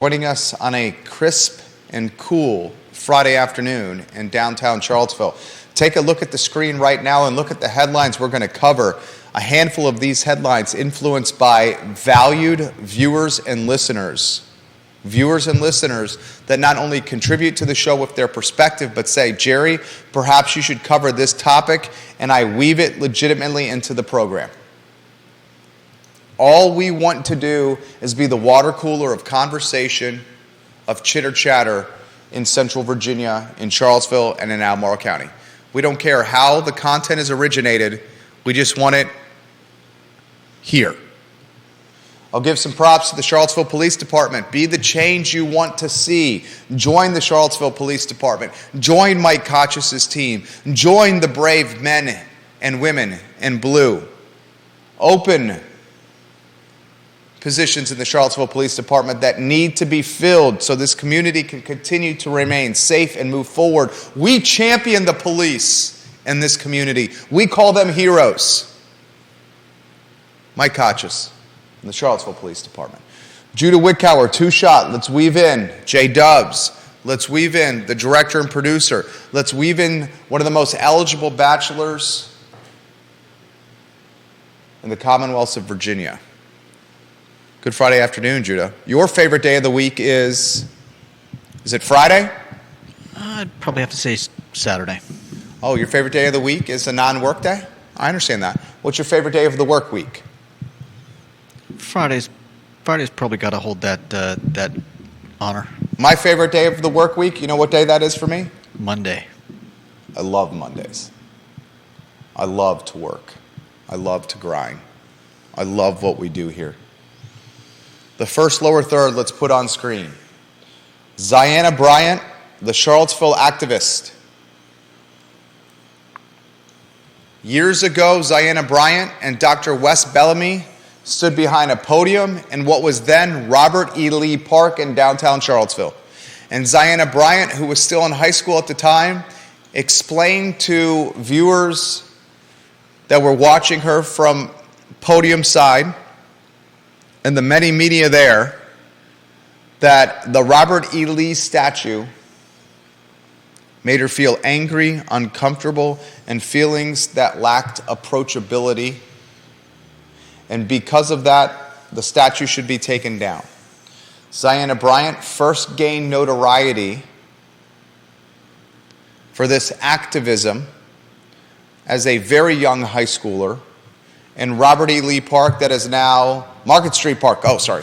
Joining us on a crisp and cool Friday afternoon in downtown Charlottesville. Take a look at the screen right now and look at the headlines we're going to cover. A handful of these headlines influenced by valued viewers and listeners. Viewers and listeners that not only contribute to the show with their perspective, but say, Jerry, perhaps you should cover this topic, and I weave it legitimately into the program. All we want to do is be the water cooler of conversation, of chitter-chatter in Central Virginia, in Charlottesville, and in Albemarle County. We don't care how the content is originated. We just want it here. I'll give some props to the Charlottesville Police Department. Be the change you want to see. Join the Charlottesville Police Department. Join Mike Kochis' team. Join the brave men and women in blue. Open positions in the Charlottesville Police Department that need to be filled so this community can continue to remain safe and move forward. We champion the police in this community. We call them heroes. Mike Kochis in the Charlottesville Police Department. Judah Wickower, two-shot. Let's weave in Jay Dubs. Let's weave in the director and producer. Let's weave in one of the most eligible bachelors in the Commonwealth of Virginia. Good Friday afternoon, Judah. Your favorite day of the week is it Friday? I'd probably have to say Saturday. Oh, your favorite day of the week is a non-work day? I understand that. What's your favorite day of the work week? Friday's probably got to hold that honor. My favorite day of the work week, you know what day that is for me? Monday. I love Mondays. I love to work. I love to grind. I love what we do here. The first lower third, let's put on screen. Zyanha Bryant, the Charlottesville activist. Years ago, Zyanha Bryant and Dr. Wes Bellamy stood behind a podium in what was then Robert E. Lee Park in downtown Charlottesville. And Zyanha Bryant, who was still in high school at the time, explained to viewers that were watching her from podium side and the many media there that the Robert E. Lee statue made her feel angry, uncomfortable, and feelings that lacked approachability. And because of that, the statue should be taken down. Zyanha Bryant first gained notoriety for this activism as a very young high schooler in Robert E. Lee Park that is now Market Street Park. Oh, sorry.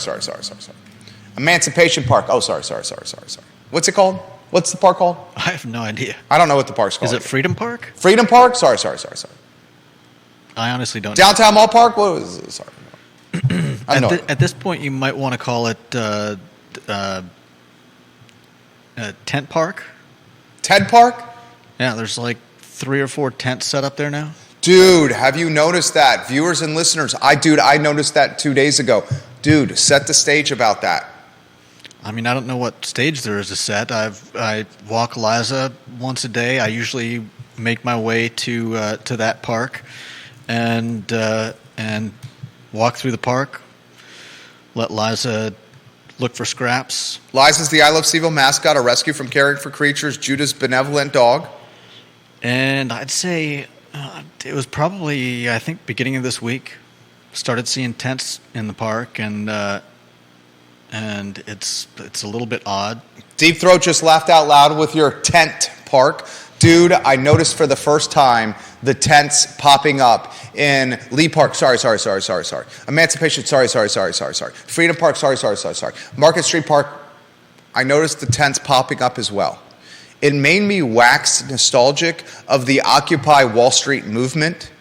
Emancipation Park. Oh, sorry. What's it called? What's the park called? I have no idea. I don't know what the park's called. Is it Freedom Park? Freedom Park? Sorry. I honestly don't Downtown Mall Park? What was it? Sorry. At this point, you might want to call it Tent Park. Tent Park? Yeah, there's like 3 or 4 tents set up there now. Dude, have you noticed that? Viewers and listeners, I noticed that 2 days ago. Dude, set the stage about that. I mean, I don't know what stage there is to set. I walk Liza once a day. I usually make my way to that park and walk through the park. Let Liza look for scraps. Liza's the I Love CVille mascot, a rescue from Caring for Creatures, Judah's benevolent dog. And I'd say it was probably, I think, beginning of this week. Started seeing tents in the park, and it's a little bit odd. Deep Throat just laughed out loud with your tent park. Dude, I noticed for the first time the tents popping up in Lee Park. Sorry. Emancipation. Sorry. Freedom Park. Sorry. Market Street Park. I noticed the tents popping up as well. It made me wax nostalgic of the Occupy Wall Street movement,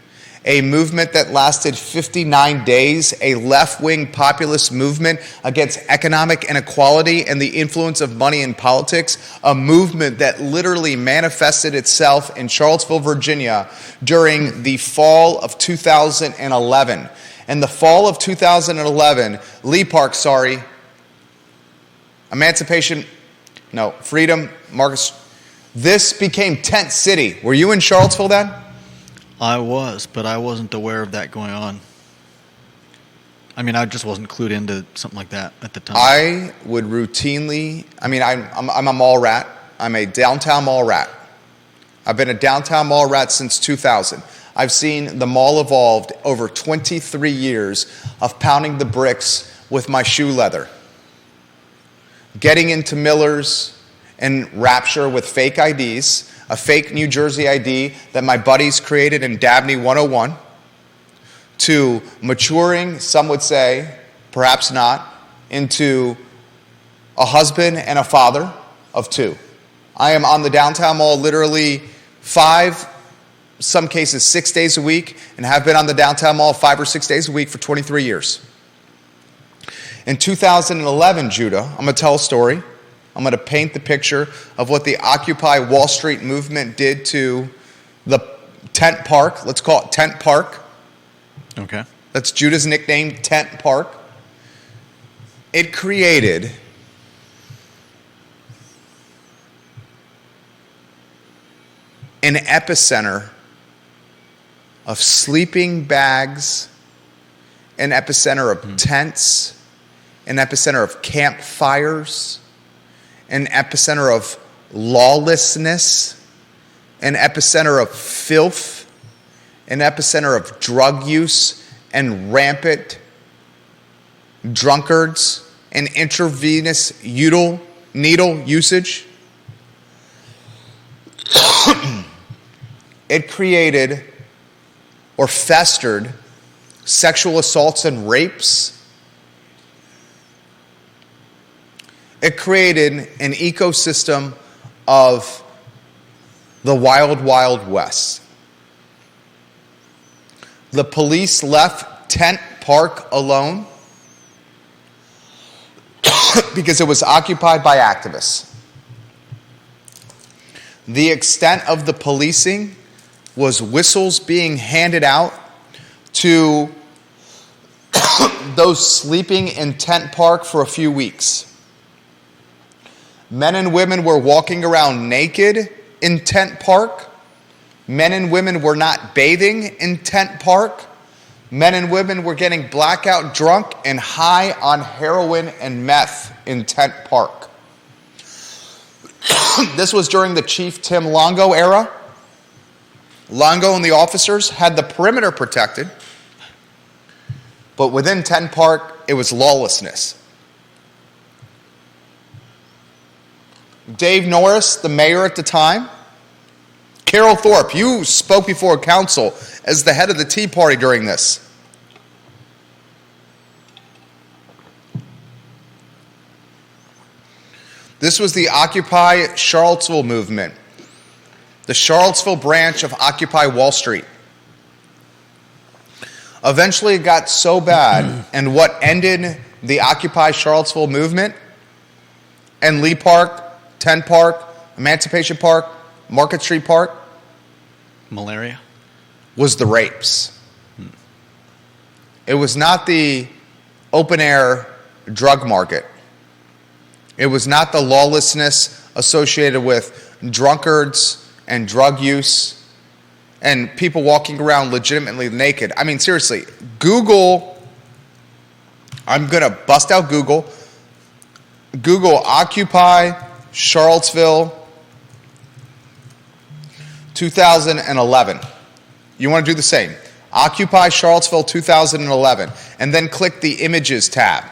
a movement that lasted 59 days, a left-wing populist movement against economic inequality and the influence of money in politics, a movement that literally manifested itself in Charlottesville, Virginia during the fall of 2011. In the fall of 2011, Lee Park, Freedom, Marcus, this became Tent City. Were you in Charlottesville then? I was, but I wasn't aware of that going on. I mean, I just wasn't clued into something like that at the time. I would routinely, I'm a mall rat. I'm a downtown mall rat. I've been a downtown mall rat since 2000. I've seen the mall evolved over 23 years of pounding the bricks with my shoe leather. Getting into Miller's and Rapture with fake IDs, a fake New Jersey ID that my buddies created in Dabney 101, to maturing, some would say, perhaps not, into a husband and a father of two. I am on the downtown mall literally 5, some cases 6 days a week, and have been on the downtown mall 5 or 6 days a week for 23 years. In 2011, Judah, I'm going to tell a story. I'm going to paint the picture of what the Occupy Wall Street movement did to the Tent Park. Let's call it Tent Park. Okay. That's Judah's nickname, Tent Park. It created an epicenter of sleeping bags, an epicenter of tents, an epicenter of campfires, an epicenter of lawlessness, an epicenter of filth, an epicenter of drug use and rampant drunkards and intravenous needle usage. It created or festered sexual assaults and rapes. It created an ecosystem of the wild, wild west. The police left Tent Park alone because it was occupied by activists. The extent of the policing was whistles being handed out to those sleeping in Tent Park for a few weeks. Men and women were walking around naked in Tent Park. Men and women were not bathing in Tent Park. Men and women were getting blackout drunk and high on heroin and meth in Tent Park. This was during the Chief Tim Longo era. Longo and the officers had the perimeter protected, but within Tent Park, it was lawlessness. Dave Norris, the mayor at the time, Carole Thorpe, you spoke before council as the head of the Tea Party during this. This was the Occupy Charlottesville movement, the Charlottesville branch of Occupy Wall Street. Eventually it got so bad, and what ended the Occupy Charlottesville movement and Lee Park, Tent Park, Emancipation Park, Market Street Park, malaria, was the rapes. It was not the open air drug market. It was not the lawlessness associated with drunkards and drug use and people walking around legitimately naked. I mean, seriously, Google, I'm going to bust out Google. Google Occupy Charlottesville 2011. You want to do the same. Occupy Charlottesville 2011. And then click the Images tab.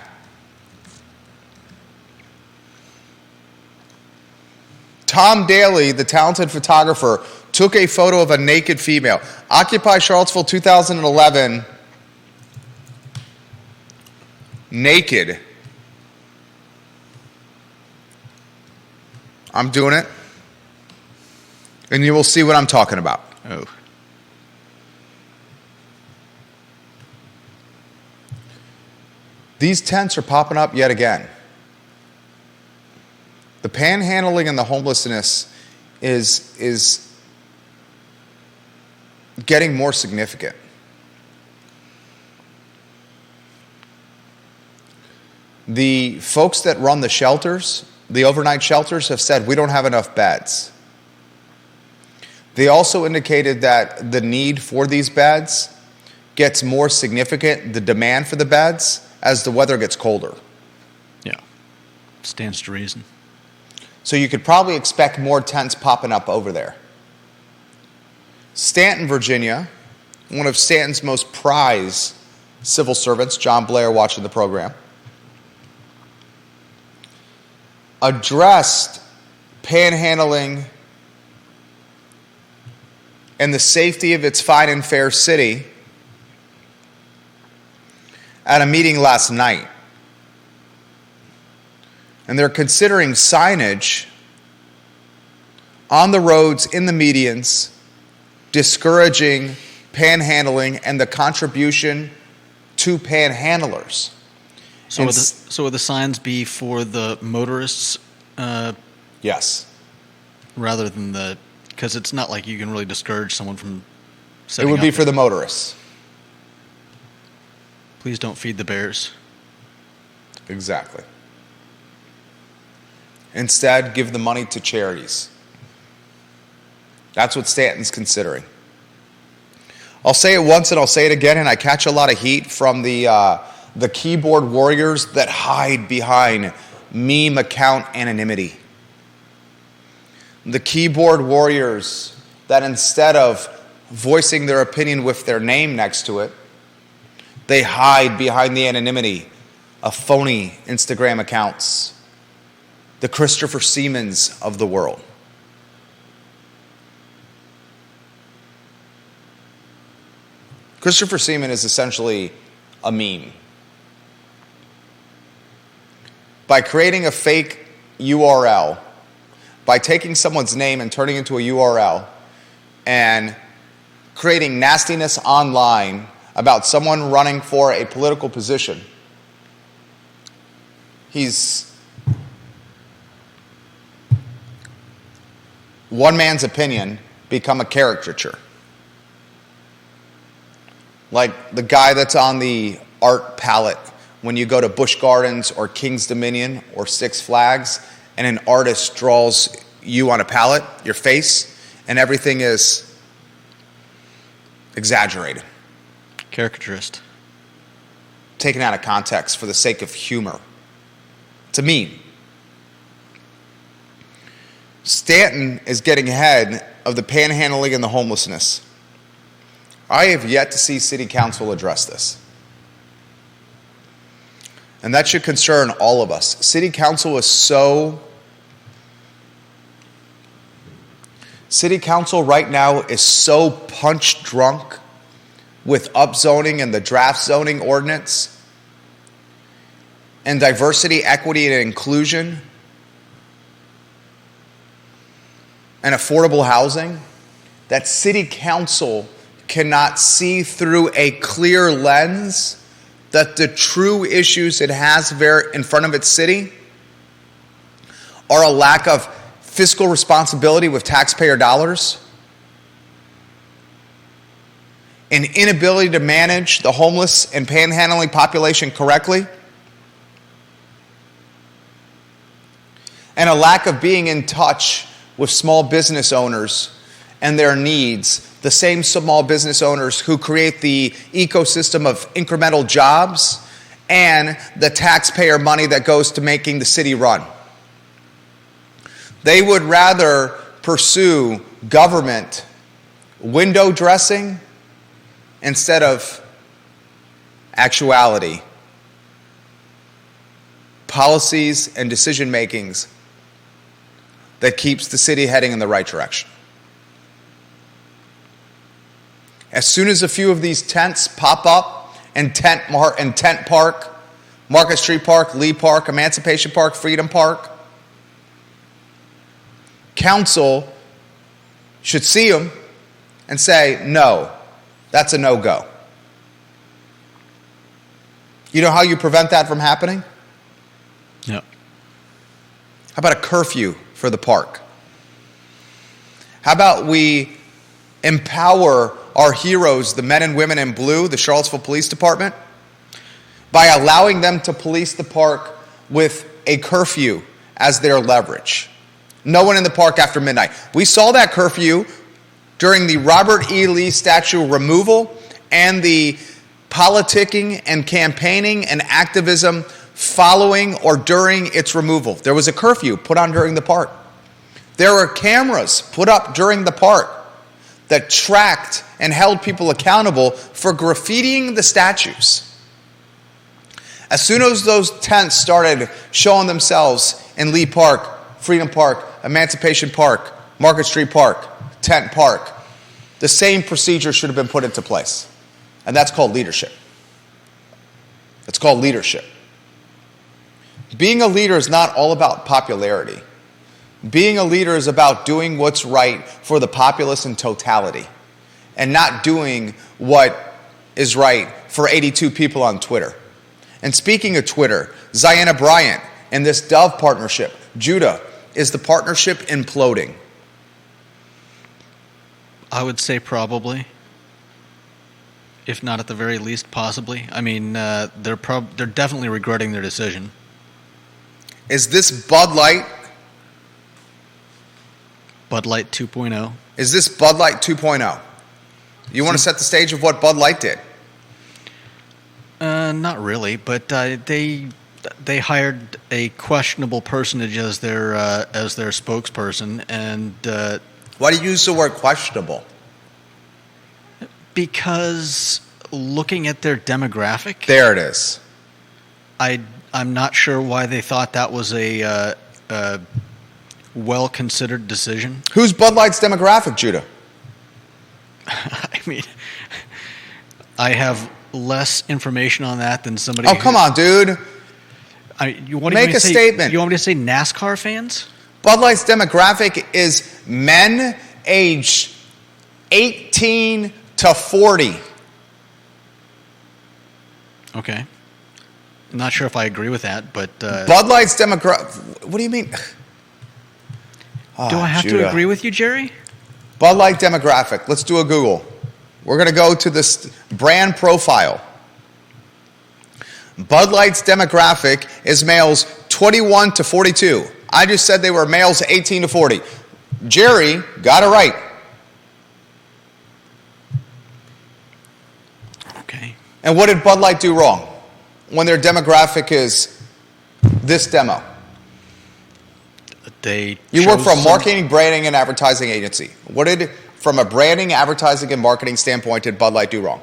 Tom Daly, the talented photographer, took a photo of a naked female. Occupy Charlottesville 2011. Naked. I'm doing it. And you will see what I'm talking about. Oh. These tents are popping up yet again. The panhandling and the homelessness is getting more significant. The folks that run the shelters, the overnight shelters, have said we don't have enough beds. They also indicated that the need for these beds gets more significant, the demand for the beds, as the weather gets colder. Yeah. Stands to reason. So you could probably expect more tents popping up over there. Staunton, Virginia, one of Staunton's most prized civil servants, John Blair, watching the program, addressed panhandling and the safety of its fine and fair city at a meeting last night. And they're considering signage on the roads, in the medians, discouraging panhandling and the contribution to panhandlers. So would the signs be for the motorists? Yes. Rather than the, because it's not like you can really discourage someone from It setting would be up for the motorists. Please don't feed the bears. Exactly. Instead, give the money to charities. That's what Staunton's considering. I'll say it once and I'll say it again, and I catch a lot of heat from the keyboard warriors that hide behind meme account anonymity. The keyboard warriors that instead of voicing their opinion with their name next to it, they hide behind the anonymity of phony Instagram accounts. The Christopher Siemens of the world. Christopher Seaman is essentially a meme. By creating a fake URL, by taking someone's name and turning it into a URL, and creating nastiness online about someone running for a political position, he's one man's opinion become a caricature. Like the guy that's on the art palette when you go to Busch Gardens or King's Dominion or Six Flags, and an artist draws you on a palette, your face, and everything is exaggerated. Caricaturist. Taken out of context for the sake of humor. It's a meme. Staunton is getting ahead of the panhandling and the homelessness. I have yet to see City Council address this. And that should concern all of us. City Council right now is so punch drunk with upzoning and the draft zoning ordinance and diversity, equity, and inclusion and affordable housing that City Council cannot see through a clear lens that the true issues it has in front of its city are a lack of fiscal responsibility with taxpayer dollars, an inability to manage the homeless and panhandling population correctly, and a lack of being in touch with small business owners and their needs, the same small business owners who create the ecosystem of incremental jobs and the taxpayer money that goes to making the city run. They would rather pursue government window dressing instead of actuality, policies, and decision makings that keeps the city heading in the right direction. As soon as a few of these tents pop up and Tent Park, Market Street Park, Lee Park, Emancipation Park, Freedom Park, council should see them and say, no, that's a no-go. You know how you prevent that from happening? Yeah. How about a curfew for the park? How about we empower our heroes, the men and women in blue, the Charlottesville Police Department, by allowing them to police the park with a curfew as their leverage. No one in the park after midnight. We saw that curfew during the Robert E. Lee statue removal and the politicking and campaigning and activism following or during its removal. There was a curfew put on during the park. There were cameras put up during the park that tracked and held people accountable for graffitiing the statues. As soon as those tents started showing themselves in Lee Park, Freedom Park, Emancipation Park, Market Street Park, Tent Park, the same procedure should have been put into place. And that's called leadership. It's called leadership. Being a leader is not all about popularity. Being a leader is about doing what's right for the populace in totality and not doing what is right for 82 people on Twitter. And speaking of Twitter, Zyanha Bryant and this Dove partnership, Judah, is the partnership imploding? I would say probably. If not at the very least, possibly. I mean, they're definitely regretting their decision. Is this Bud Light? Bud Light 2.0. Is this Bud Light 2.0? You want to set the stage of what Bud Light did? Not really, but they hired a questionable personage as their spokesperson, and why do you use the word questionable? Because looking at their demographic, there it is. I'm not sure why they thought that was a well-considered decision. Who's Bud Light's demographic, Judah? I mean, I have less information on that than somebody. Oh, come on, dude. Make a statement. You want me to say NASCAR fans? Bud Light's demographic is men aged 18 to 40. Okay. I'm not sure if I agree with that, but... Bud Light's demographic... What do you mean? Do I have to agree with you, Jerry? Bud Light demographic. Let's do a Google. We're going to go to this brand profile. Bud Light's demographic is males 21 to 42. I just said they were males 18 to 40. Jerry got it right. Okay. And what did Bud Light do wrong when their demographic is this demo? You work for a marketing, branding, and advertising agency. What did, from a branding, advertising, and marketing standpoint, did Bud Light do wrong?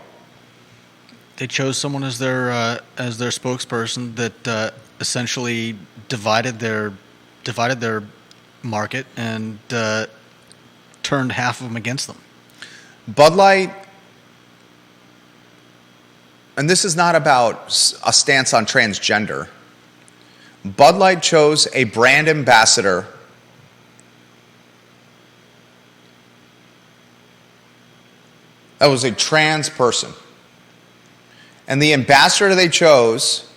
They chose someone as their spokesperson that essentially divided their market and turned half of them against them. Bud Light, and this is not about a stance on transgender. Bud Light chose a brand ambassador that was a trans person. And the ambassador they chose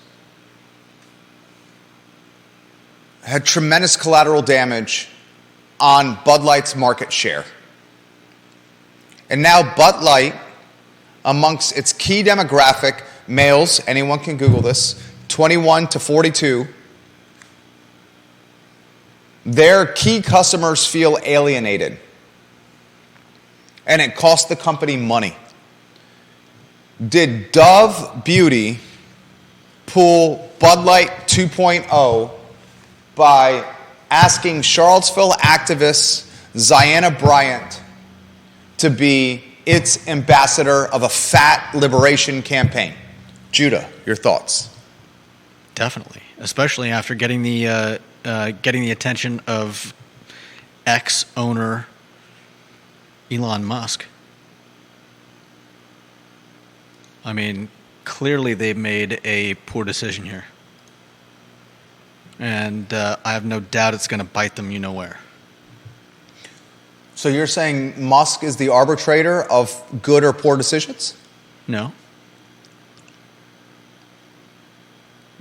had tremendous collateral damage on Bud Light's market share. And now Bud Light, amongst its key demographic, males, anyone can Google this, 21 to 42, their key customers feel alienated. And it cost the company money. Did Dove Beauty pull Bud Light 2.0 by asking Charlottesville activist Zyanha Bryant to be its ambassador of a fat liberation campaign? Judah, your thoughts? Definitely, especially after getting the attention of ex-owner Elon Musk. I mean, clearly they've made a poor decision here. And I have no doubt it's going to bite them you-know-where. So you're saying Musk is the arbitrator of good or poor decisions? No.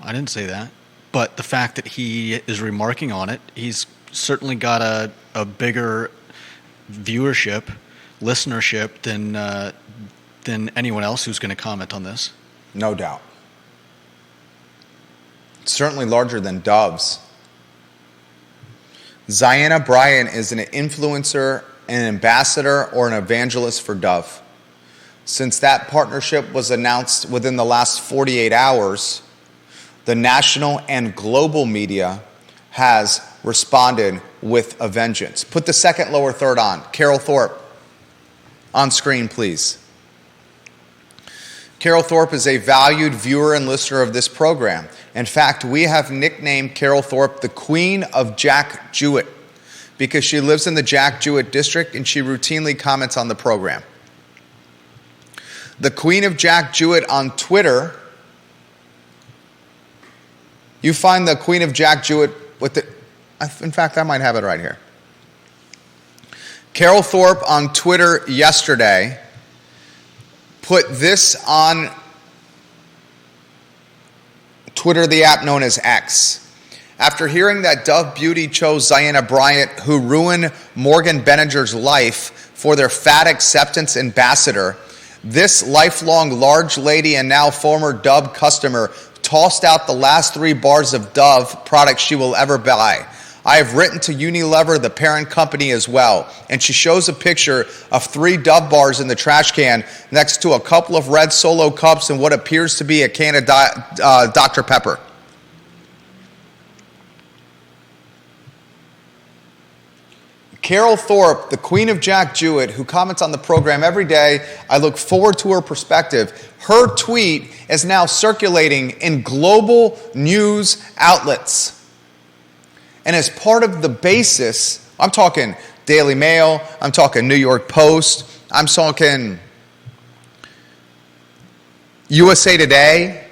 I didn't say that. But the fact that he is remarking on it, he's certainly got a bigger viewership, listenership than anyone else who's going to comment on this. No doubt. Certainly larger than Dove's. Zyanha Bryant is an influencer, an ambassador, or an evangelist for Dove. Since that partnership was announced within the last 48 hours, the national and global media has responded with a vengeance. Put the second lower third on. Carole Thorpe. On screen, please. Carole Thorpe is a valued viewer and listener of this program. In fact, we have nicknamed Carole Thorpe the Queen of Jack Jewett because she lives in the Jack Jewett district and she routinely comments on the program. The Queen of Jack Jewett on Twitter. You find the Queen of Jack Jewett with the... In fact, I might have it right here. Carole Thorpe on Twitter yesterday put this on Twitter, the app known as X. After hearing that Dove Beauty chose Zyanha Bryant, who ruined Morgan Benninger's life, for their fat acceptance ambassador, this lifelong large lady and now former Dove customer tossed out the last 3 bars of Dove products she will ever buy. I have written to Unilever, the parent company, as well. And she shows a picture of 3 Dove bars in the trash can next to a couple of red Solo cups and what appears to be a can of Dr. Pepper. Carole Thorpe, the Queen of Jack Jewett, who comments on the program every day. I look forward to her perspective. Her tweet is now circulating in global news outlets. And as part of the basis, I'm talking Daily Mail, I'm talking New York Post, I'm talking USA Today.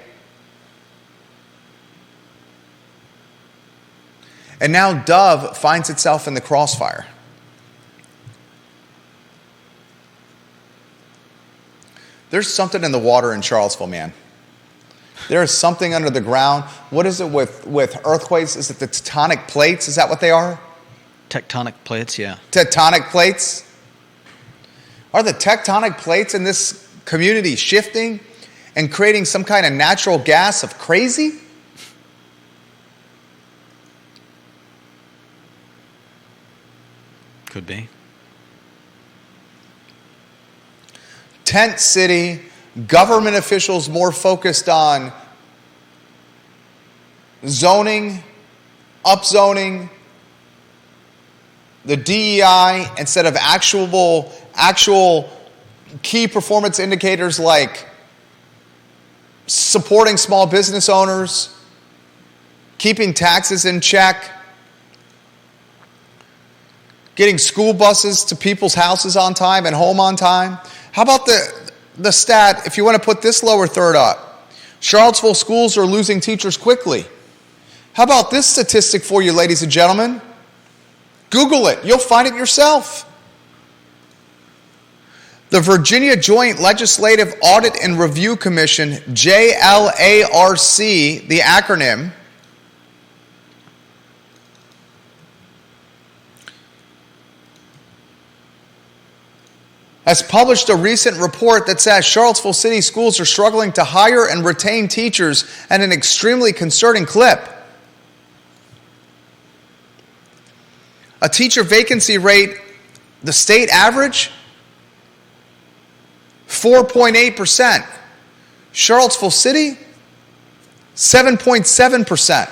And now Dove finds itself in the crossfire. There's something in the water in Charlottesville, man. There is something under the ground. What is it with earthquakes? Is it the tectonic plates? Is that what they are? Tectonic plates, yeah. Tectonic plates? Are the tectonic plates in this community shifting and creating some kind of natural gas of crazy? Could be. Tent city, government officials more focused on zoning, upzoning, the DEI instead of actual key performance indicators like supporting small business owners, keeping taxes in check, getting school buses to people's houses on time and home on time. How about the stat, if you want to put this lower third up? Charlottesville schools are losing teachers quickly. How about this statistic for you, ladies and gentlemen? Google it. You'll find it yourself. The Virginia Joint Legislative Audit and Review Commission, JLARC, the acronym, has published a recent report that says Charlottesville City schools are struggling to hire and retain teachers at an extremely concerning clip. A teacher vacancy rate, the state average, 4.8%. Charlottesville City, 7.7%.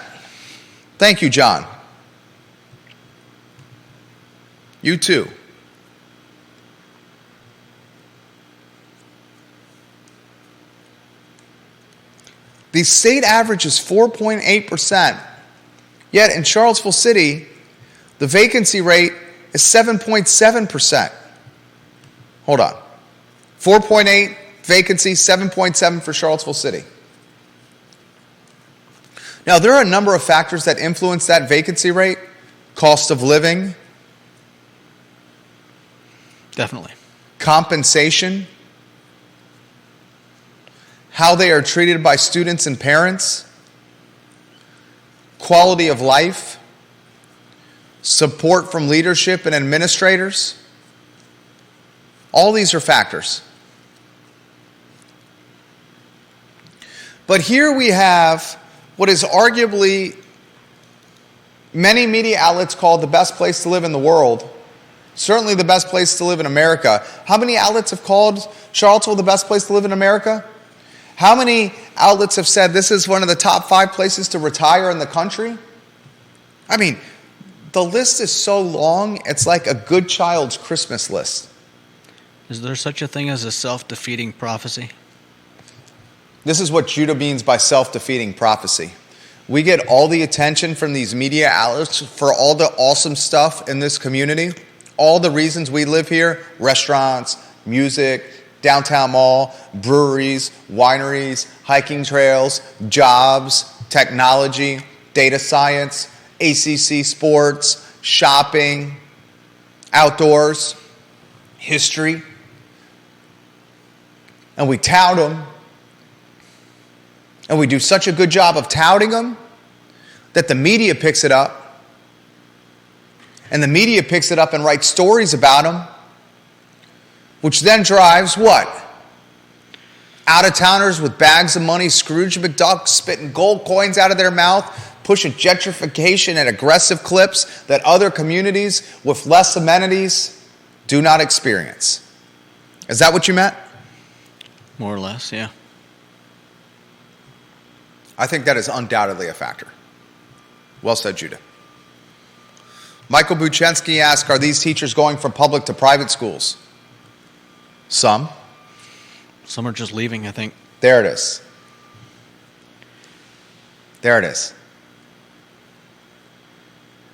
Thank you, John. You too. The state average is 4.8%. Yet in Charlottesville City, the vacancy rate is 7.7%. Hold on. 4.8 vacancy, 7.7 for Charlottesville City. Now, there are a number of factors that influence that vacancy rate. Cost of living. Definitely. Compensation. How they are treated by students and parents. Quality of life. Support from leadership and administrators. All these are factors. But here we have what is arguably many media outlets call the best place to live in the world, Certainly the best place to live in America. How many outlets have called Charlottesville the best place to live in America? How many outlets have said this is one of the top 5 places to retire in the country? I mean, the list is so long, it's like a good child's Christmas list. Is there such a thing as a self-defeating prophecy? This is what Judah means by self-defeating prophecy. We get all the attention from these media outlets for all the awesome stuff in this community, all the reasons we live here, restaurants, music, downtown mall, breweries, wineries, hiking trails, jobs, technology, data science, ACC sports, shopping, outdoors, history. And we tout them. And we do such a good job of touting them that the media picks it up. And the media picks it up and writes stories about them, which then drives what? Out-of-towners with bags of money, Scrooge McDuck spitting gold coins out of their mouth, pushing gentrification at aggressive clips that other communities with less amenities do not experience. Is that what you meant? More or less, yeah. I think that is undoubtedly a factor. Well said, Judah. Michael Buchensky asked, are these teachers going from public to private schools? Some. Some are just leaving, I think. There it is. There it is.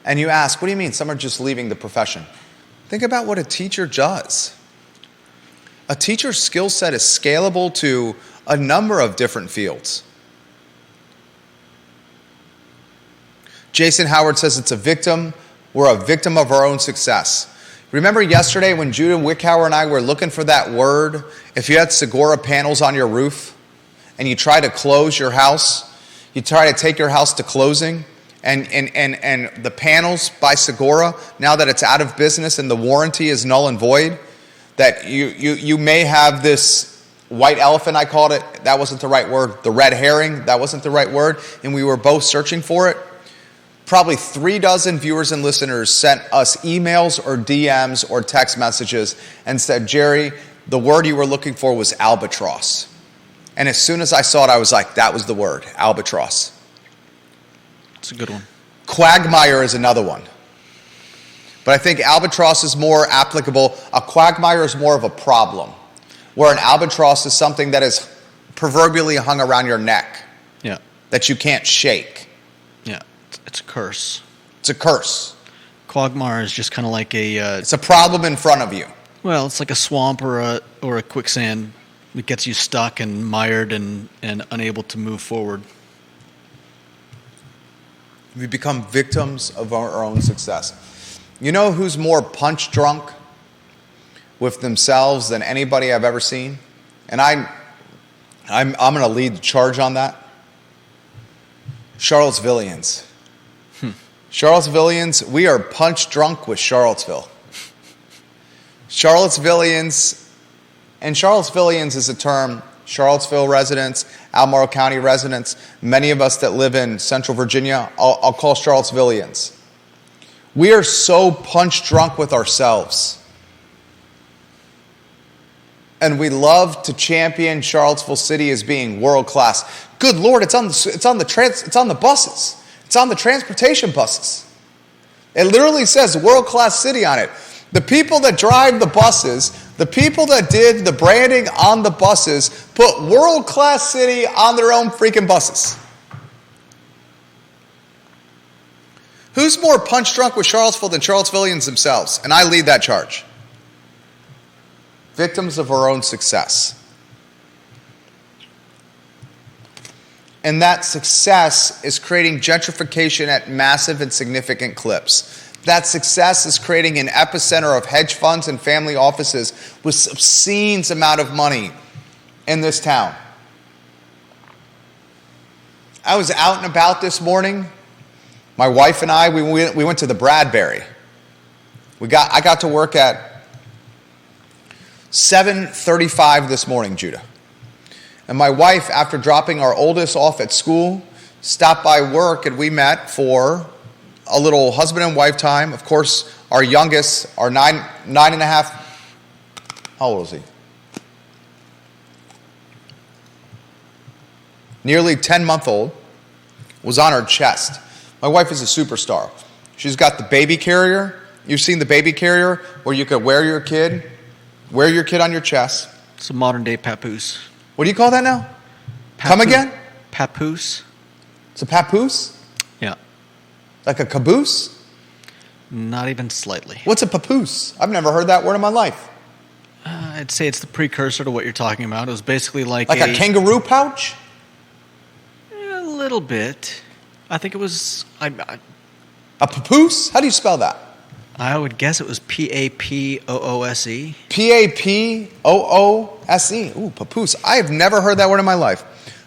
And you ask, what do you mean some are just leaving the profession? Think about what a teacher does. A teacher's skill set is scalable to a number of different fields. Jason Howard says it's a victim. We're a victim of our own success. Remember yesterday when Judah Wickhauer and I were looking for that word? If you had Segura panels on your roof and you try to close your house, you try to take your house to closing, and the panels by Segura, now that it's out of business and the warranty is null and void, that you may have this white elephant, I called it. That wasn't the right word. The red herring, that wasn't the right word. And we were both searching for it. Probably 36 viewers and listeners sent us emails or DMs or text messages and said, Jerry, the word you were looking for was albatross. And as soon as I saw it, I was like, that was the word, albatross. It's a good one. Quagmire is another one. But I think albatross is more applicable. A quagmire is more of a problem, where an albatross is something that is proverbially hung around your neck. Yeah. That you can't shake. Yeah. It's a curse. It's a curse. Quagmire is just kind of like it's a problem in front of you. Well, it's like a swamp or a quicksand that gets you stuck and mired and unable to move forward. We become victims of our own success. You know who's more punch drunk with themselves than anybody I've ever seen? And I'm going to lead the charge on that. Charlottesvillians. Charlottesvillians, we are punch drunk with Charlottesville. Charlottesvillians, and Charlottesvillians is a term, Charlottesville residents, Albemarle County residents, many of us that live in Central Virginia, I'll call Charlottesvillians. We are so punch drunk with ourselves. And we love to champion Charlottesville City as being world class. Good Lord, it's on the buses. It's on the transportation buses. It literally says world class city on it. The people that drive the buses, the people that did the branding on the buses, put world class city on their own freaking buses. Who's more punch drunk with Charlottesville than Charlottesvillians themselves? And I lead that charge. Victims of our own success. And that success is creating gentrification at massive and significant clips. That success is creating an epicenter of hedge funds and family offices with obscene amount of money in this town. I was out and about this morning. My wife and I, we went to the Bradbury. I got to work at 7:35 this morning, Judah. And my wife, after dropping our oldest off at school, stopped by work and we met for a little husband and wife time. Of course, our youngest, our nine and a half, how old is he? Nearly 10-month-old, was on her chest. My wife is a superstar. She's got the baby carrier. You've seen the baby carrier where you could wear your kid on your chest. It's a modern-day papoose. What do you call that now? Come again? Papoose. It's a papoose? Yeah. Like a caboose? Not even slightly. What's a papoose? I've never heard that word in my life. I'd say it's the precursor to what you're talking about. It was basically like a kangaroo pouch? A little bit. I think it was... A papoose? How do you spell that? I would guess it was P-A-P-O-O-S-E. P-A-P-O-O-S-E. Ooh, papoose. I have never heard that word in my life.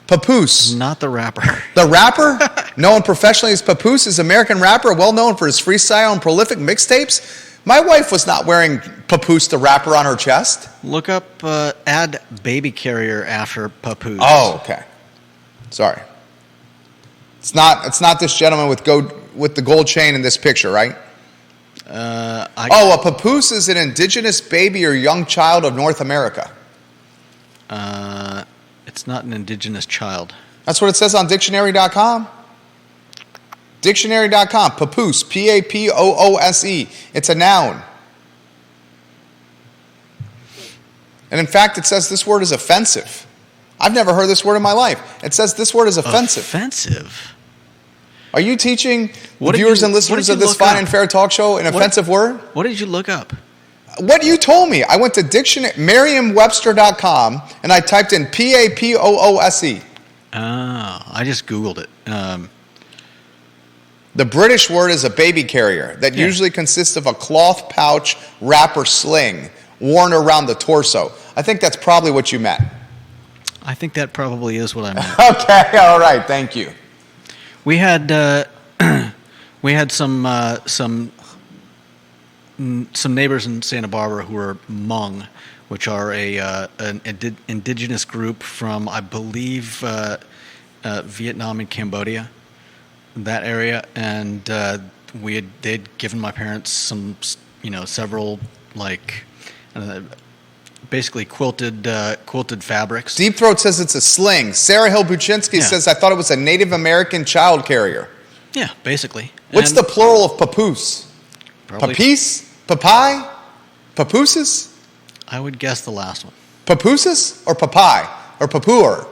Papoose. Not the rapper. The rapper? Known professionally as Papoose, is an American rapper well known for his freestyle and prolific mixtapes. My wife was not wearing Papoose the rapper on her chest. Look up, add baby carrier after Papoose. Oh, okay. Sorry. It's not this gentleman with the gold chain in this picture, right? A papoose is an indigenous baby or young child of North America. It's not an indigenous child. That's what it says on dictionary.com. Dictionary.com, papoose, P-A-P-O-O-S-E. It's a noun. And in fact, it says this word is offensive. I've never heard this word in my life. It says this word is offensive. Offensive? Are you teaching the viewers and listeners of this fine and fair talk show an offensive word? What did you look up? What you told me. I went to Merriam-Webster.com and I typed in P-A-P-O-O-S-E. Oh, I just Googled it. The British word is a baby carrier that usually consists of a cloth pouch, wrap, or sling worn around the torso. I think that's probably what you meant. I think that probably is what I meant. Okay, all right, thank you. We had some neighbors in Santa Barbara who are Hmong, which are an indigenous group from, I believe, Vietnam and Cambodia, that area, and they'd given my parents some, several basically quilted fabrics. Deep Throat says it's a sling. Sarah Hill Buczynski says, I thought it was a Native American child carrier. Yeah, basically. What's the plural of papoose? Papice? Papai? Papooses? I would guess the last one. Papooses or papai? Or papoor?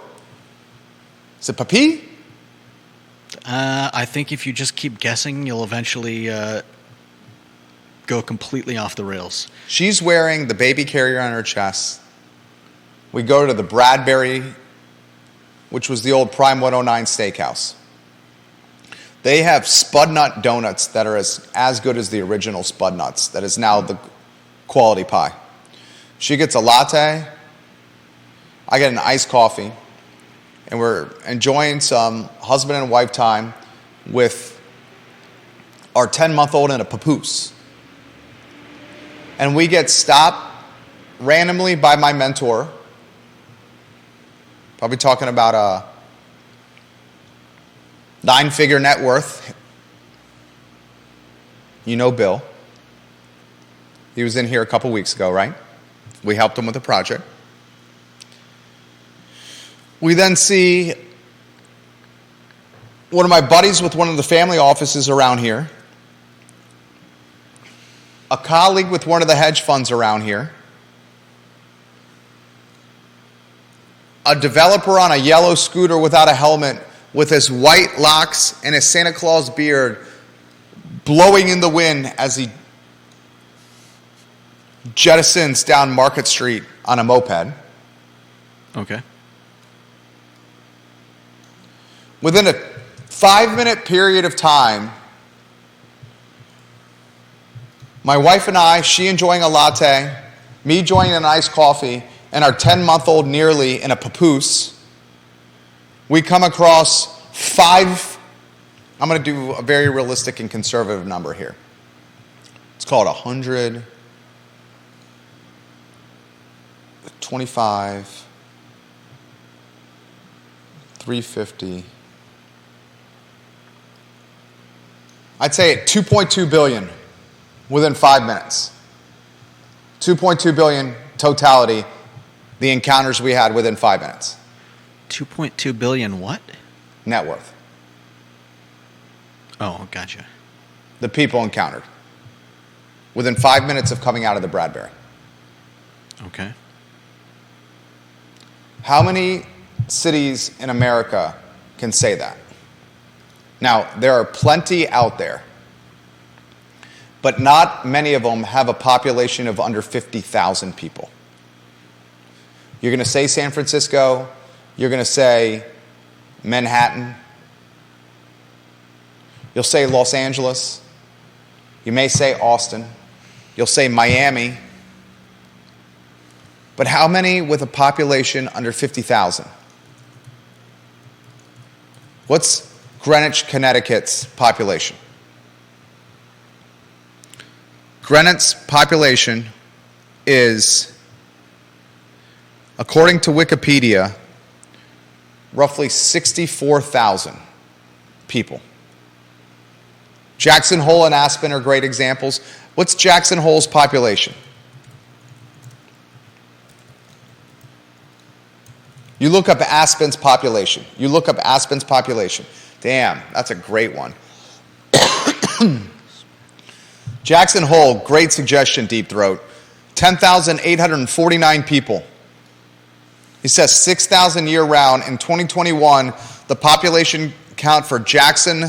Is it papi? I think if you just keep guessing, you'll eventually go completely off the rails. She's wearing the baby carrier on her chest. We go to the Bradbury, which was the old Prime 109 steakhouse. They have Spud Nut donuts that are as good as the original Spud Nuts. That is now the quality pie. She gets a latte. I get an iced coffee. And we're enjoying some husband and wife time with our 10-month-old and a papoose. And we get stopped randomly by my mentor. Probably talking about a 9-figure net worth. You know Bill. He was in here a couple weeks ago, right? We helped him with a project. We then see one of my buddies with one of the family offices around here, a colleague with one of the hedge funds around here, a developer on a yellow scooter without a helmet with his white locks and his Santa Claus beard blowing in the wind as he jettisons down Market Street on a moped. Okay. Within a 5-minute period of time, my wife and I, she enjoying a latte, me enjoying an iced coffee, and our 10-month-old nearly in a papoose, we come across 5, I'm going to do a very realistic and conservative number here. It's called 100, 25, 350, I'd say 2.2 billion within 5 minutes. 2.2 billion totality, the encounters we had within 5 minutes. 2.2 billion what? Net worth. Oh, gotcha. The people encountered within 5 minutes of coming out of the Bradbury. Okay. How many cities in America can say that? Now, there are plenty out there, but not many of them have a population of under 50,000 people. You're going to say San Francisco, you're going to say Manhattan, you'll say Los Angeles, you may say Austin, you'll say Miami, but how many with a population under 50,000? What's Greenwich, Connecticut's population? Greenwich's population is, according to Wikipedia, roughly 64,000 people. Jackson Hole and Aspen are great examples. What's Jackson Hole's population? You look up Aspen's population. You look up Aspen's population. Damn, that's a great one. Jackson Hole, great suggestion, Deep Throat. 10,849 people. He says 6,000 year-round. In 2021, the population count for Jackson,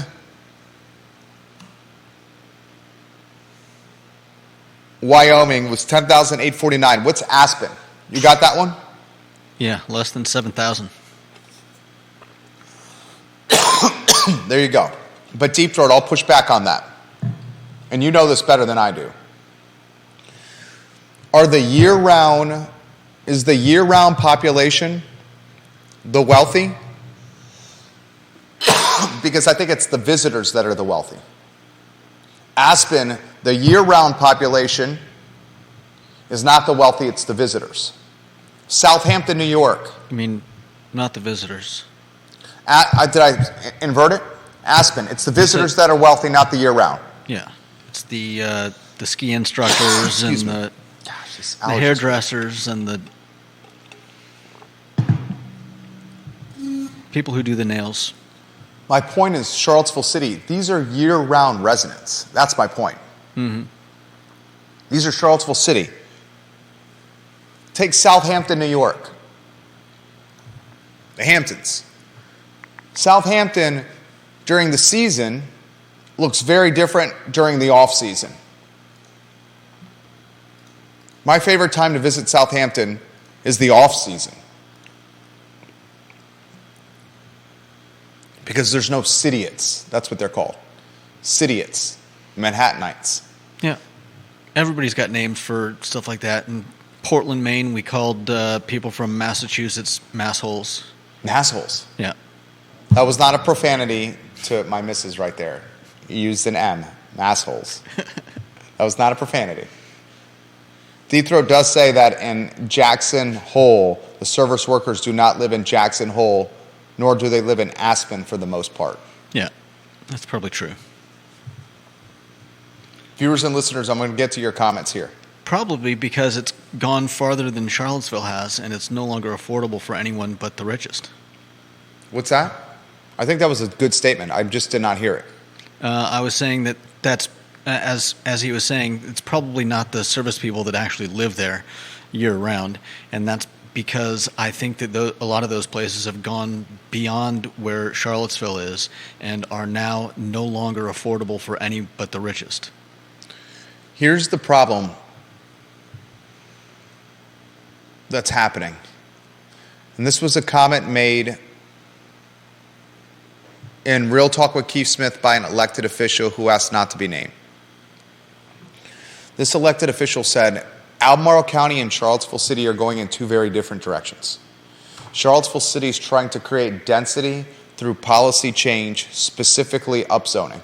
Wyoming was 10,849. What's Aspen? You got that one? Yeah, less than 7,000. There you go. But Deep Throat, I'll push back on that. And you know this better than I do. Is the year-round population the wealthy? Because I think it's the visitors that are the wealthy. Aspen, the year-round population, is not the wealthy, it's the visitors. Southampton, New York. I mean, not the visitors. Did I invert it? Aspen, it's the visitors that are wealthy, not the year-round. Yeah. It's the ski instructors and the hairdressers and the people who do the nails. My point is Charlottesville City. These are year-round residents. That's my point. Mm-hmm. These are Charlottesville City. Take Southampton, New York. The Hamptons. Southampton, during the season, looks very different during the off-season. My favorite time to visit Southampton is the off-season. Because there's no Cityites. That's what they're called. Cityites. Manhattanites. Yeah. Everybody's got names for stuff like that. In Portland, Maine, we called people from Massachusetts massholes. Massholes. Yeah. That was not a profanity to my missus right there. You used an M. Massholes. That was not a profanity. Deep Throat does say that in Jackson Hole, the service workers do not live in Jackson Hole, nor do they live in Aspen for the most part. Yeah, that's probably true. Viewers and listeners, I'm going to get to your comments here. Probably because it's gone farther than Charlottesville has, and it's no longer affordable for anyone but the richest. What's that? I think that was a good statement. I just did not hear it. I was saying that's as he was saying, it's probably not the service people that actually live there year-round, and that's because I think that a lot of those places have gone beyond where Charlottesville is and are now no longer affordable for any but the richest. Here's the problem that's happening. And this was a comment made in Real Talk with Keith Smith by an elected official who asked not to be named. This elected official said, Albemarle County and Charlottesville City are going in two very different directions. Charlottesville City is trying to create density through policy change, specifically upzoning.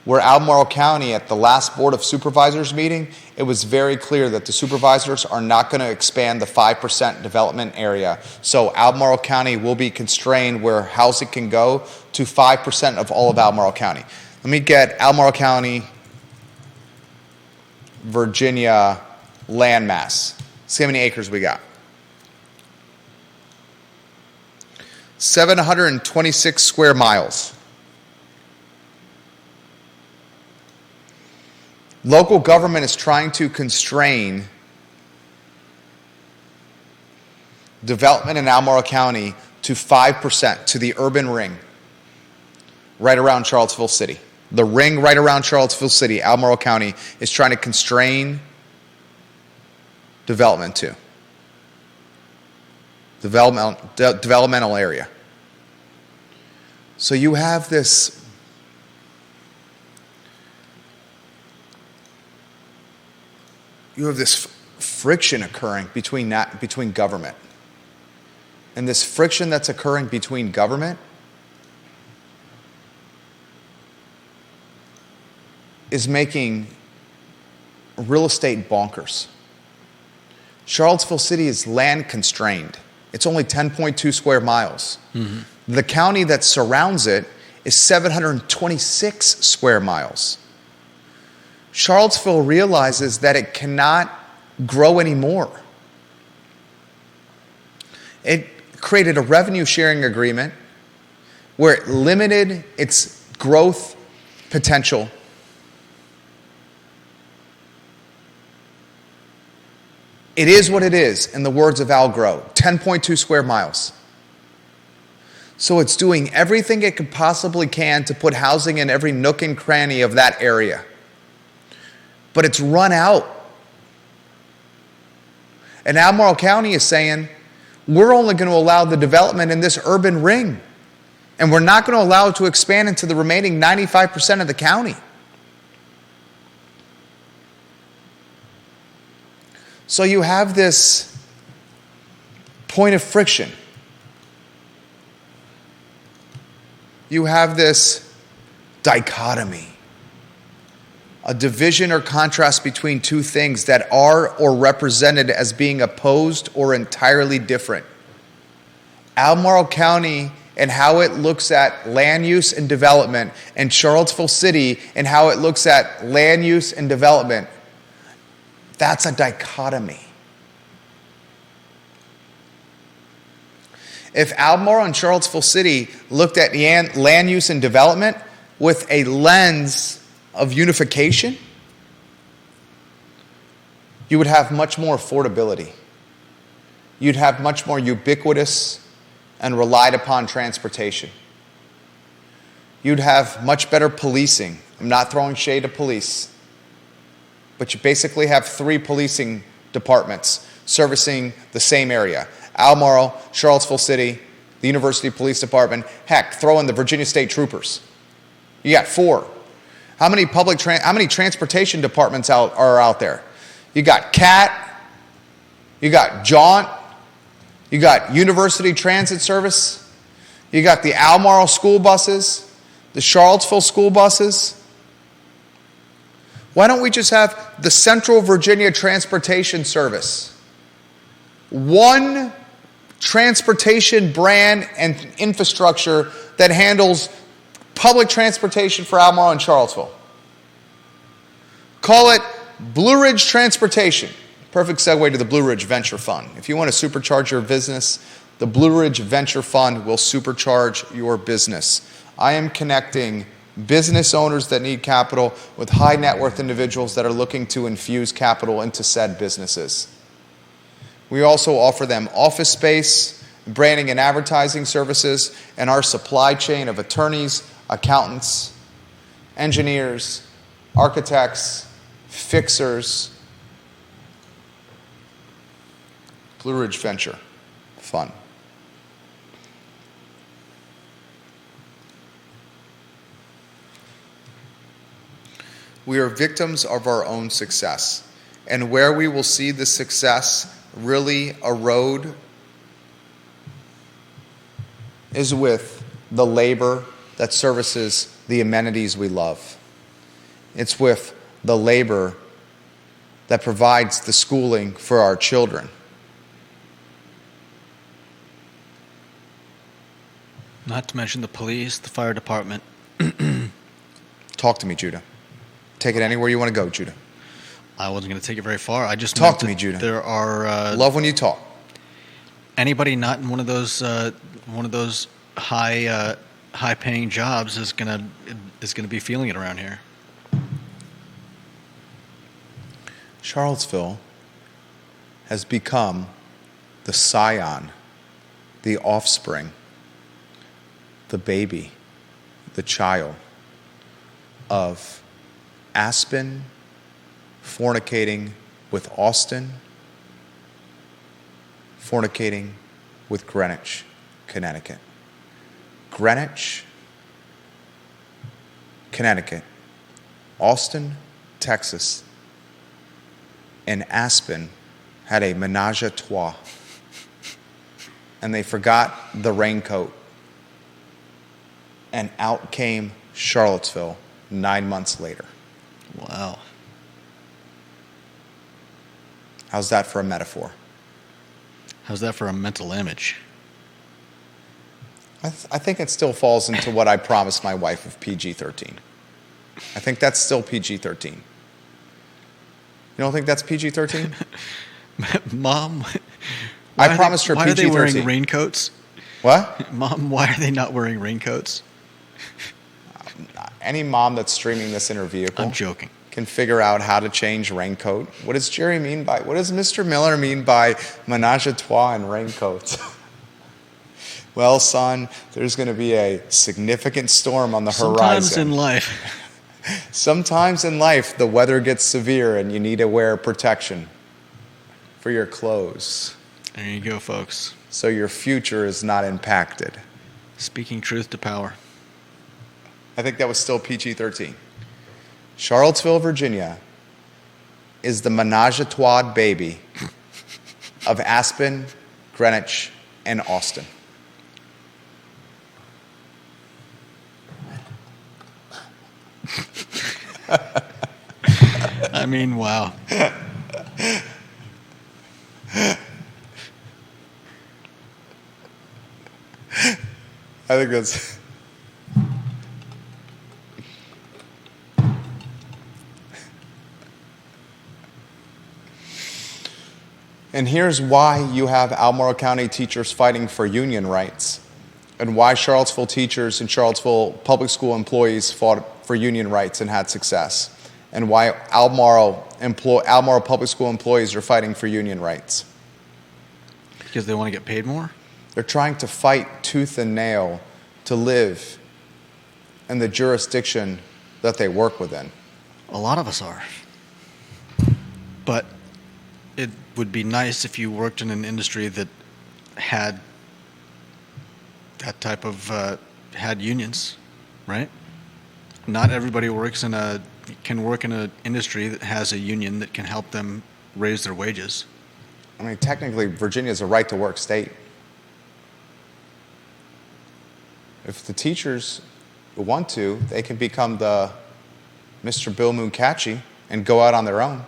Where Albemarle County, at the last Board of Supervisors meeting, it was very clear that the supervisors are not going to expand the 5% development area. So Albemarle County will be constrained where housing can go to 5% of all of Albemarle County. Let me get Albemarle County, Virginia landmass. See how many acres we got. 726 square miles. Local government is trying to constrain development in Albemarle County to 5%, to the urban ring right around Charlottesville City. The ring right around Charlottesville City, Albemarle County, is trying to constrain development to. Developmental area. So you have this friction occurring between government. And this friction that's occurring between government is making real estate bonkers. Charlottesville City is land constrained. It's only 10.2 square miles. Mm-hmm. The county that surrounds it is 726 square miles. Charlottesville realizes that it cannot grow anymore. It created a revenue sharing agreement where it limited its growth potential. It is what it is, in the words of AlbCo, 10.2 square miles. So it's doing everything it could possibly can to put housing in every nook and cranny of that area. But it's run out. And Albemarle County is saying, we're only going to allow the development in this urban ring. And we're not going to allow it to expand into the remaining 95% of the county. So you have this point of friction. You have this dichotomy, a division or contrast between two things that are or represented as being opposed or entirely different. Albemarle County and how it looks at land use and development, and Charlottesville City and how it looks at land use and development. That's a dichotomy. If Albemarle and Charlottesville City looked at land use and development with a lens of unification, you would have much more affordability. You'd have much more ubiquitous and relied upon transportation. You'd have much better policing. I'm not throwing shade at police, but you basically have 3 policing departments servicing the same area. Albemarle, Charlottesville City, the University Police Department, heck, throw in the Virginia State Troopers. You got 4. How many transportation departments are out there? You got CAT, you got Jaunt, you got University Transit Service, you got the Albemarle school buses, the Charlottesville school buses. Why don't we just have the Central Virginia Transportation Service? One transportation brand and infrastructure that handles public transportation for Albemarle and Charlottesville. Call it Blue Ridge Transportation. Perfect segue to the Blue Ridge Venture Fund. If you want to supercharge your business, the Blue Ridge Venture Fund will supercharge your business. I am connecting business owners that need capital with high net worth individuals that are looking to infuse capital into said businesses. We also offer them office space, branding and advertising services, and our supply chain of attorneys, accountants, engineers, architects, fixers. Blue Ridge Venture Fund. We are victims of our own success, and where we will see the success really erode is with the labor that services the amenities we love. It's with the labor that provides the schooling for our children. Not to mention the police, the fire department. Talk to me, Judah. Take it anywhere you want to go, Judah. I wasn't going to take it very far. I just Talk to me, Judah. There are Love when you talk. anybody not in one of those high paying jobs is gonna be feeling it around here. Charlottesville has become the scion, the offspring, the baby, the child of Aspen fornicating with Austin, fornicating with Greenwich, Connecticut. Greenwich, Connecticut, Austin, Texas, and Aspen had a menage a trois. And they forgot the raincoat. And out came Charlottesville 9 months later. Wow. How's that for a metaphor? How's that for a mental image? I think it still falls into what I promised my wife of PG-13. I think that's still PG-13. You don't think that's PG-13? Mom, I promised her PG-13. Why are they wearing raincoats? What? Mom, why are they not wearing raincoats? Any mom that's streaming this in her vehicle I'm joking. Can figure out how to change raincoat. What does Jerry mean by, what does Mr. Miller mean by menage a trois and raincoats? Well, son, there's going to be a significant storm on the horizon. Sometimes in life, the weather gets severe and you need to wear protection for your clothes. There you go, folks. So your future is not impacted. Speaking truth to power. I think that was still PG-13. Charlottesville, Virginia is the menage a trois baby of Aspen, Greenwich, and Austin. I mean, wow. I think that's... And here's why you have Albemarle County teachers fighting for union rights, and why Charlottesville teachers and Charlottesville public school employees fought for union rights and had success, and why Albemarle public school employees are fighting for union rights. Because they want to get paid more? They're trying to fight tooth and nail to live in the jurisdiction that they work within. A lot of us are. But it would be nice if you worked in an industry that had that type of had unions, right? Not everybody can work in an industry that has a union that can help them raise their wages. I mean, technically, Virginia is a right-to-work state. If the teachers want to, they can become the Mr. Bill Mooncatchy and go out on their own.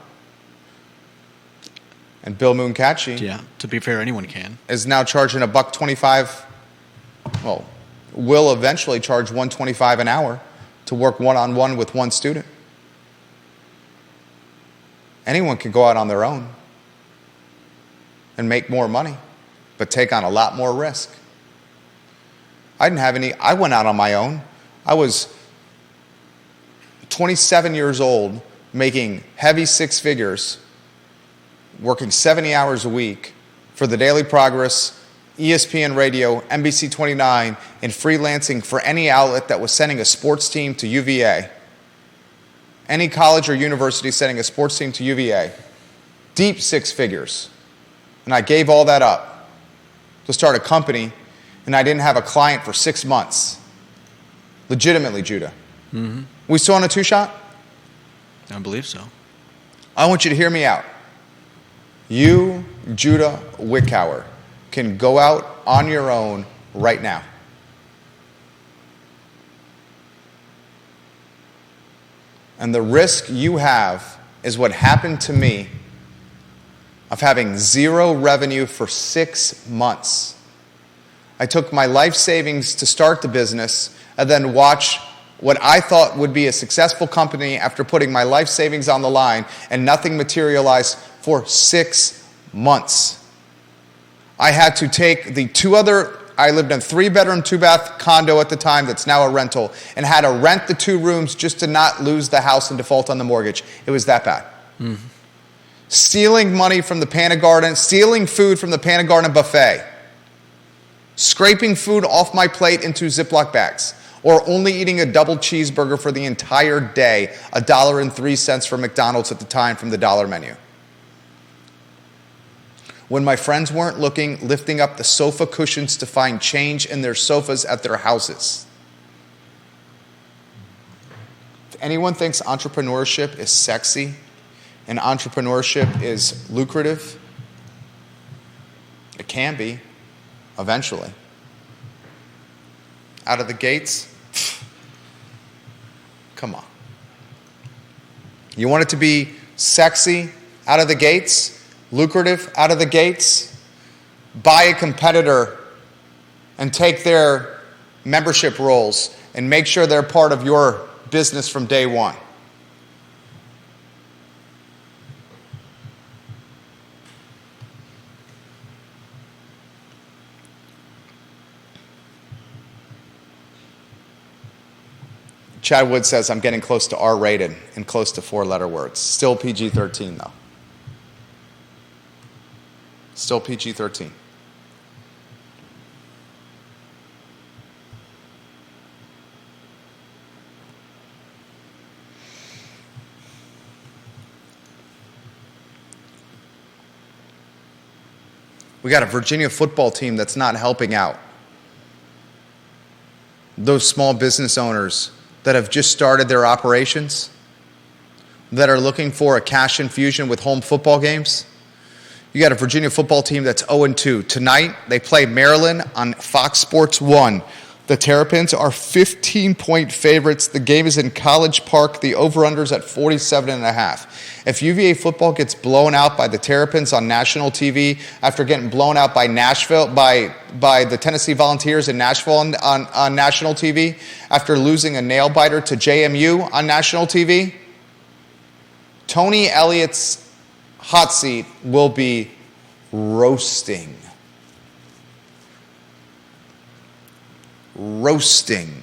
And Bill Mooncatchy, yeah, to be fair, anyone can, is now charging $1.25. Well, will eventually charge $1.25 an hour to work one-on-one with one student. Anyone can go out on their own and make more money, but take on a lot more risk. I went out on my own. I was 27 years old, making heavy six figures, working 70 hours a week for the Daily Progress, ESPN Radio, NBC 29, and freelancing for any outlet that was sending a sports team to UVA. Any college or university sending a sports team to UVA. Deep six figures. And I gave all that up to start a company, and I didn't have a client for 6 months. Legitimately, Judah. Mm-hmm. We still on a two-shot? I believe so. I want you to hear me out. You, Judah Wickhauer, can go out on your own right now. And the risk you have is what happened to me of having zero revenue for 6 months. I took my life savings to start the business and then watch what I thought would be a successful company after putting my life savings on the line, and nothing materialized for 6 months. I had to take I lived in a 3-bedroom, 2-bath condo at the time that's now a rental, and had to rent the 2 rooms just to not lose the house and default on the mortgage. It was that bad. Mm-hmm. Stealing money from the Panna Garden, stealing food from the Panna Garden buffet, scraping food off my plate into Ziploc bags, or only eating a double cheeseburger for the entire day, $1.03 for McDonald's at the time from the dollar menu. When my friends weren't looking, lifting up the sofa cushions to find change in their sofas at their houses. If anyone thinks entrepreneurship is sexy and entrepreneurship is lucrative, it can be, eventually. Out of the gates, come on. You want it to be sexy out of the gates? Lucrative out of the gates? Buy a competitor and take their membership roles and make sure they're part of your business from day one. Chad Wood says, I'm getting close to R-rated and close to 4-letter words. Still PG-13, though. Still PG-13. We got a Virginia football team that's not helping out. Those small business owners that have just started their operations, that are looking for a cash infusion with home football games. You got a Virginia football team that's 0-2. Tonight, they play Maryland on Fox Sports 1. The Terrapins are 15-point favorites. The game is in College Park. The over-under's at 47.5. If UVA football gets blown out by the Terrapins on national TV after getting blown out by Nashville, by the Tennessee Volunteers in Nashville on national TV, after losing a nail-biter to JMU on national TV, Tony Elliott's hot seat will be roasting. Roasting.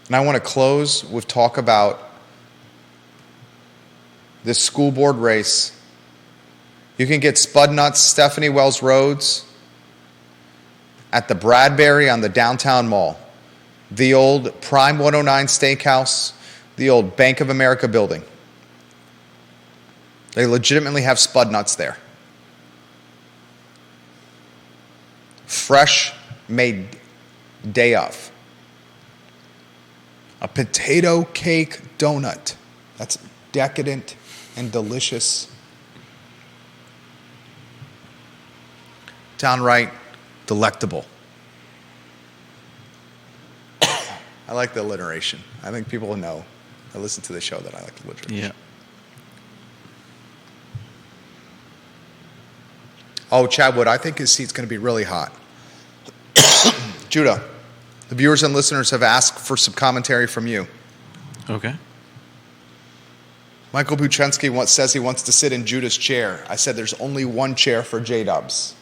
And I want to close with talk about this school board race. You can get Spud Nuts, Stephanie Wells Rhodes at the Bradbury on the downtown mall. The old Prime 109 Steakhouse, the old Bank of America building. They legitimately have Spud Nuts there. Fresh, made day of. A potato cake donut. That's decadent and delicious. Downright delectable. I like the alliteration. I think people know. I listen to the show that I like the alliteration. Yeah. Oh, Chad Wood, I think his seat's going to be really hot. Judah, the viewers and listeners have asked for some commentary from you. Okay. Michael Buchensky says he wants to sit in Judah's chair. I said there's only one chair for J-Dubs.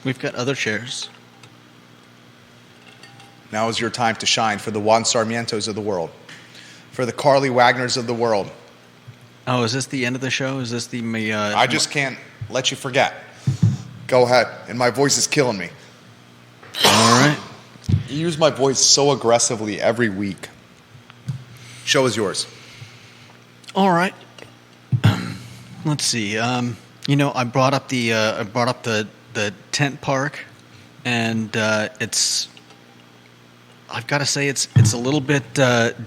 We've got other chairs. Now is your time to shine for the Juan Sarmientos of the world, for the Carly Wagners of the world. Oh, is this the end of the show? Is this the... I just can't let you forget. Go ahead. And my voice is killing me. All right. You use my voice so aggressively every week. Show is yours. All right. Let's see. I brought up the tent park, and it's... I've got to say it's a little bit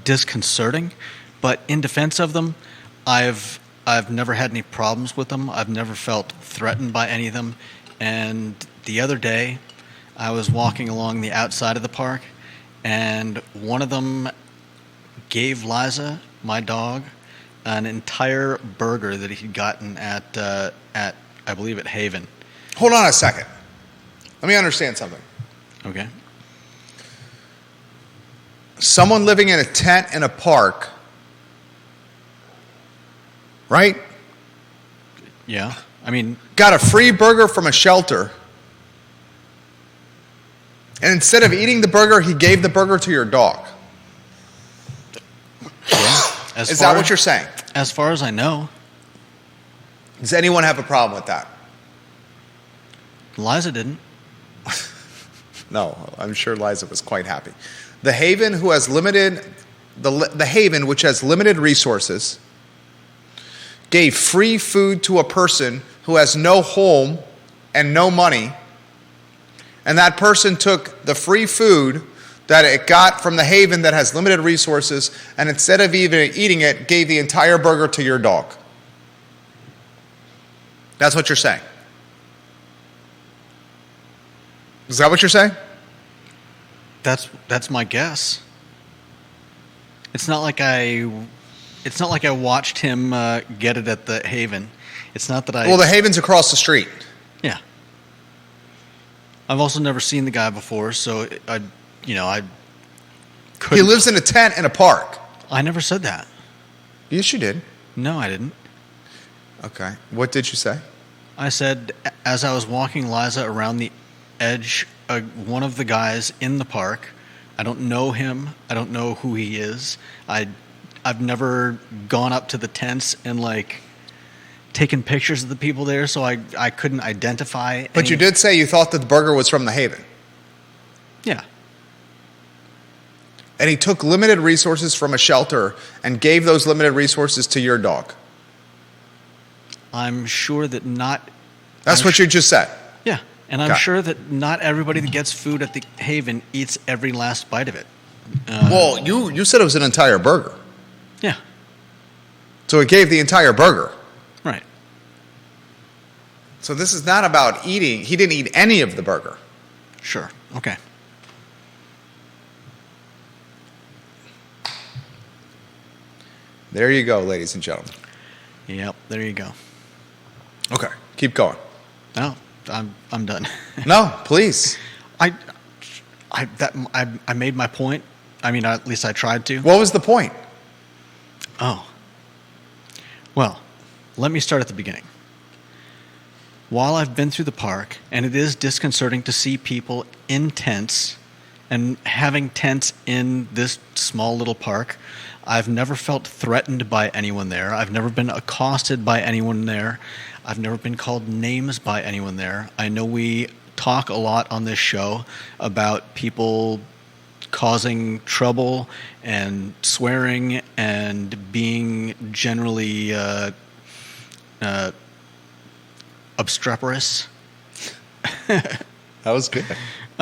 disconcerting, but in defense of them, I've never had any problems with them. I've never felt threatened by any of them. And the other day, I was walking along the outside of the park, and one of them gave Liza, my dog, an entire burger that he'd gotten at I believe at Haven. Hold on a second. Let me understand something. Okay. Someone living in a tent in a park, right? Yeah. I mean, Got a free burger from a shelter. And instead of eating the burger, he gave the burger to your dog. Is that what you're saying? As far as I know, Does anyone have a problem with that? Liza didn't. No, I'm sure Liza was quite happy. The Haven, who has limited, the Haven, which has limited resources, gave free food to a person who has no home and no money, and that person took the free food that it got from the Haven that has limited resources, and instead of even eating it, gave the entire burger to your dog. That's what you're saying. Is that what you're saying? That's my guess. It's not like I watched him get it at the Haven. It's not that I. Well, the Haven's across the street. Yeah. I've also never seen the guy before, so I couldn't. He lives in a tent in a park. I never said that. Yes, you did. No, I didn't. Okay. What did you say? I said, as I was walking Liza around the edge, one of the guys in the park, I don't know him, I don't know who he is, I've never gone up to the tents and taken pictures of the people there, so I couldn't identify. But you did say you thought that the burger was from the Haven. Yeah. And he took limited resources from a shelter and gave those limited resources to your dog. I'm sure that not... That's what you just said. Yeah, and I'm Okay. sure that not everybody that gets food at the Haven eats every last bite of it. Well, you said it was an entire burger. Yeah, So he gave the entire burger. right. So this is not about eating. He didn't eat any of the burger. Sure, okay. There you go, ladies and gentlemen. Yep, there you go. Okay, keep going. No, I'm done. No, please. I made my point. I mean, at least I tried to. What was the point? Oh. Well, let me start at the beginning. While I've been through the park, and it is disconcerting to see people in tents and having tents in this small little park, I've never felt threatened by anyone there. I've never been accosted by anyone there. I've never been called names by anyone there. I know we talk a lot on this show about people causing trouble and swearing and being generally obstreperous. That was good.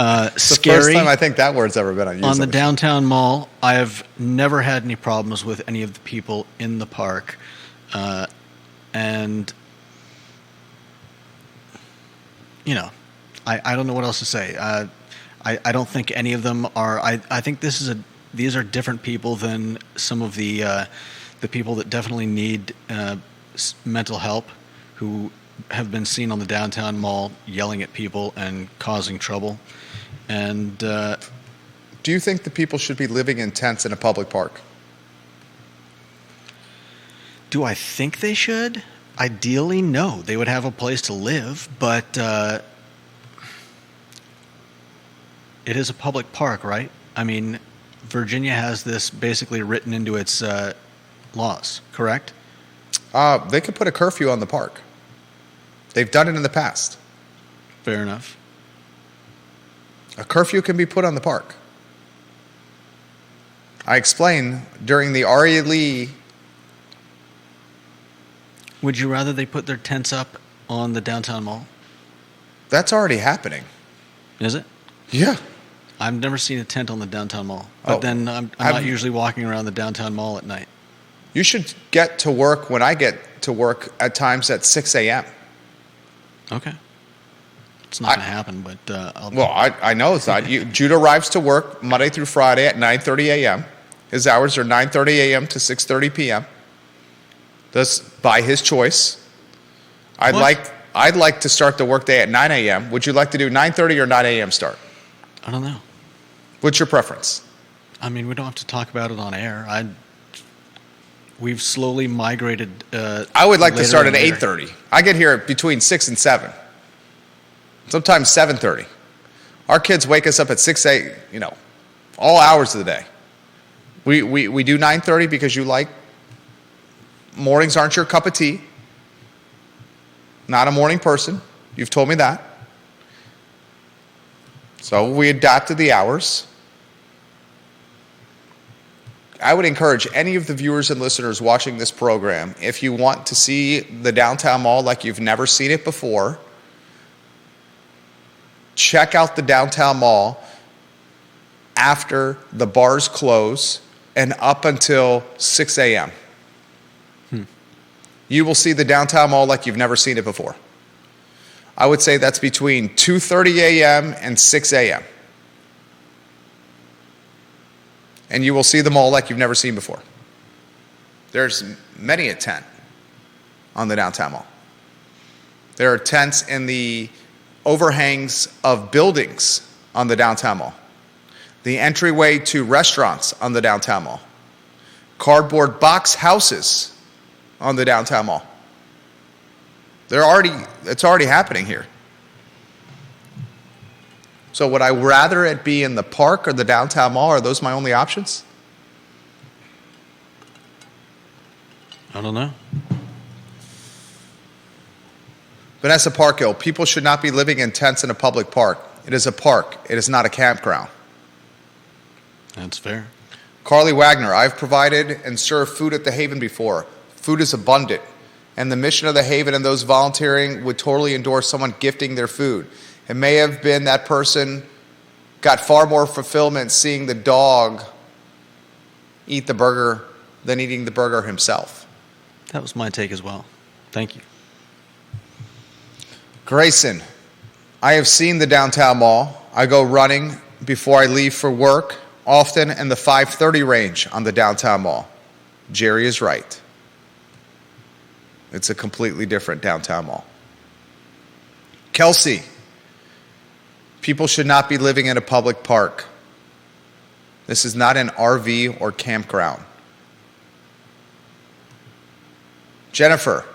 It's Scary. the first time I think that word's ever been used. On the downtown mall, I have never had any problems with any of the people in the park. And, I don't know what else to say. I don't think any of them are. I think these are different people than some of the people that definitely need mental help, who have been seen on the downtown mall yelling at people and causing trouble. And Do you think the people should be living in tents in a public park? do I think they should? Ideally, no. They would have a place to live, but it is a public park, right? I mean, Virginia has this basically written into its laws, correct? They could put a curfew on the park. They've done it in the past. Fair enough. A curfew can be put on the park. I explained during the Ari Lee. Would you rather they put their tents up on the downtown mall? That's already happening. Is it? Yeah. I've never seen a tent on the downtown mall. But Oh, then I'm not usually walking around the downtown mall at night. You should get to work when I get to work at times at 6 a.m. Okay. It's not going to happen, but I'll... Well, I know it's not. Judah arrives to work Monday through Friday at 9:30 a.m. His hours are 9:30 a.m. to 6:30 p.m. That's by his choice. I'd like to start the workday at 9 a.m. Would you like to do 9:30 or 9 a.m. start? I don't know. What's your preference? I mean, we don't have to talk about it on air. We've slowly migrated. I would like to start at later. 8:30. I get here between 6 and 7. Sometimes 7:30. Our kids wake us up at 6, 8, all hours of the day. We do 9:30 because you like mornings aren't your cup of tea. Not a morning person. You've told me that. So we adapted the hours. I would encourage any of the viewers and listeners watching this program, if you want to see the downtown mall like you've never seen it before, check out the downtown mall after the bars close and up until 6 a.m. You will see the downtown mall like you've never seen it before. I would say that's between 2:30 a.m. and 6 a.m. And you will see the mall like you've never seen before. There's many a tent on the downtown mall. There are tents in the overhangs of buildings on the downtown mall. The entryway to restaurants on the downtown mall. Cardboard box houses on the downtown mall. It's already happening here. So would I rather it be in the park or the downtown mall? Are those my only options? I don't know. Vanessa Parkhill, people should not be living in tents in a public park. It is a park. It is not a campground. That's fair. Carly Wagner, I've provided and served food at the Haven before. Food is abundant. And the mission of the Haven and those volunteering would totally endorse someone gifting their food. It may have been that person got far more fulfillment seeing the dog eat the burger than eating the burger himself. That was my take as well. Thank you. Grayson, I have seen the downtown mall. I go running before I leave for work, often in the 5:30 range on the downtown mall. Jerry is right. It's a completely different downtown mall. Kelsey, people should not be living in a public park. This is not an RV or campground. Jennifer,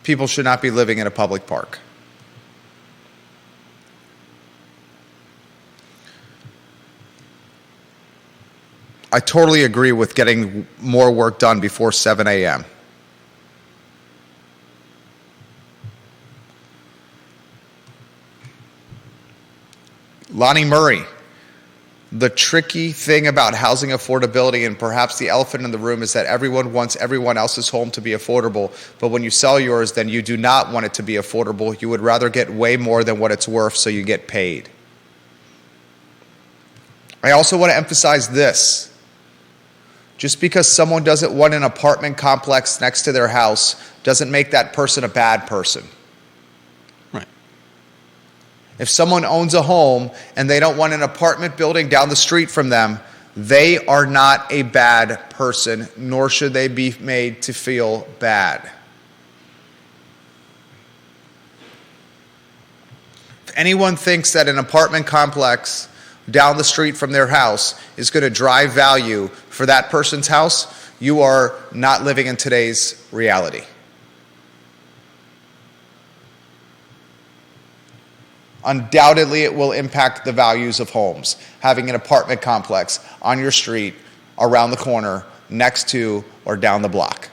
people should not be living in a public park. I totally agree with getting more work done before 7 a.m. Lonnie Murray, the tricky thing about housing affordability, and perhaps the elephant in the room, is that everyone wants everyone else's home to be affordable, but when you sell yours, then you do not want it to be affordable. You would rather get way more than what it's worth so you get paid. I also want to emphasize this. Just because someone doesn't want an apartment complex next to their house doesn't make that person a bad person. Right. If someone owns a home and they don't want an apartment building down the street from them, they are not a bad person, nor should they be made to feel bad. If anyone thinks that an apartment complex down the street from their house is going to drive value for that person's house, you are not living in today's reality. Undoubtedly, it will impact the values of homes, having an apartment complex on your street, around the corner, next to, or down the block.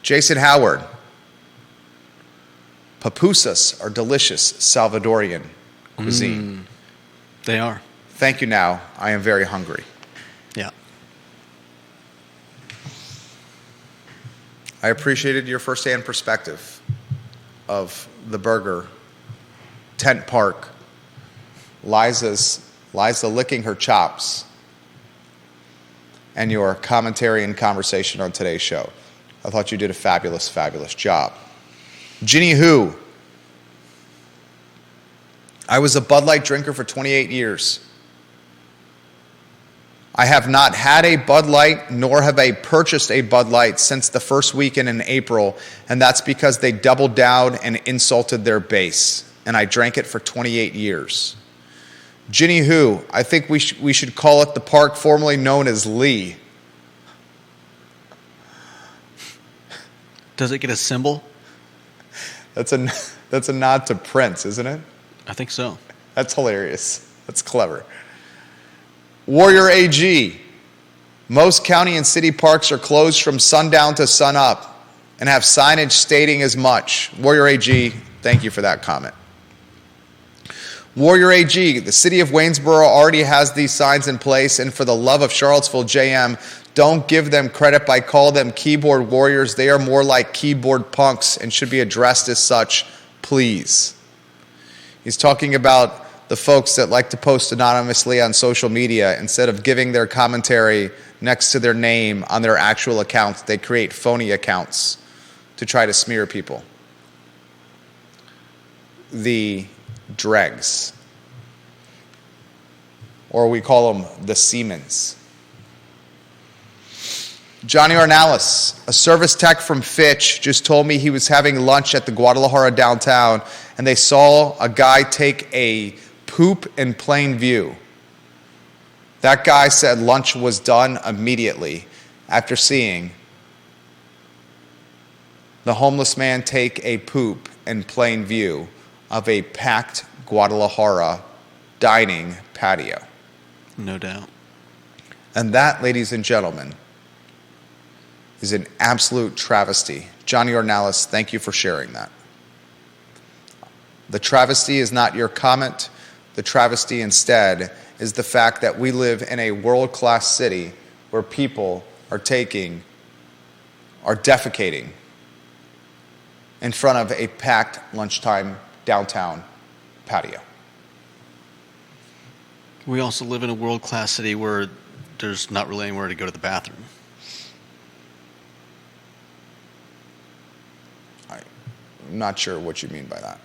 Jason Howard, pupusas are delicious Salvadorian cuisine. They are. Thank you now. I am very hungry. Yeah. I appreciated your firsthand perspective of the burger, tent park, Liza licking her chops, and your commentary and conversation on today's show. I thought you did a fabulous, fabulous job. Ginny Who, I was a Bud Light drinker for 28 years. I have not had a Bud Light, nor have I purchased a Bud Light since the first weekend in April, and that's because they doubled down and insulted their base, and I drank it for 28 years. Ginny Who, I think we should call it the park formerly known as Lee. Does it get a symbol? That's a nod to Prince, isn't it? I think so. That's hilarious. That's clever. Warrior AG. Most county and city parks are closed from sundown to sunup and have signage stating as much. Warrior AG, thank you for that comment. Warrior AG, the city of Waynesboro already has these signs in place, and for the love of Charlottesville JM, don't give them credit by calling them keyboard warriors. They are more like keyboard punks and should be addressed as such, please. He's talking about the folks that like to post anonymously on social media. Instead of giving their commentary next to their name on their actual accounts, they create phony accounts to try to smear people. The dregs, or we call them the Siemens. Johnny Ornalis, a service tech from Fitch, just told me he was having lunch at the Guadalajara downtown and they saw a guy take a poop in plain view. That guy said lunch was done immediately after seeing the homeless man take a poop in plain view of a packed Guadalajara dining patio. No doubt. And that, ladies and gentlemen, is an absolute travesty. Johnny Ornalis, thank you for sharing that. The travesty is not your comment. The travesty instead is the fact that we live in a world-class city where people are defecating in front of a packed lunchtime downtown patio. We also live in a world-class city where there's not really anywhere to go to the bathroom. I'm not sure what you mean by that.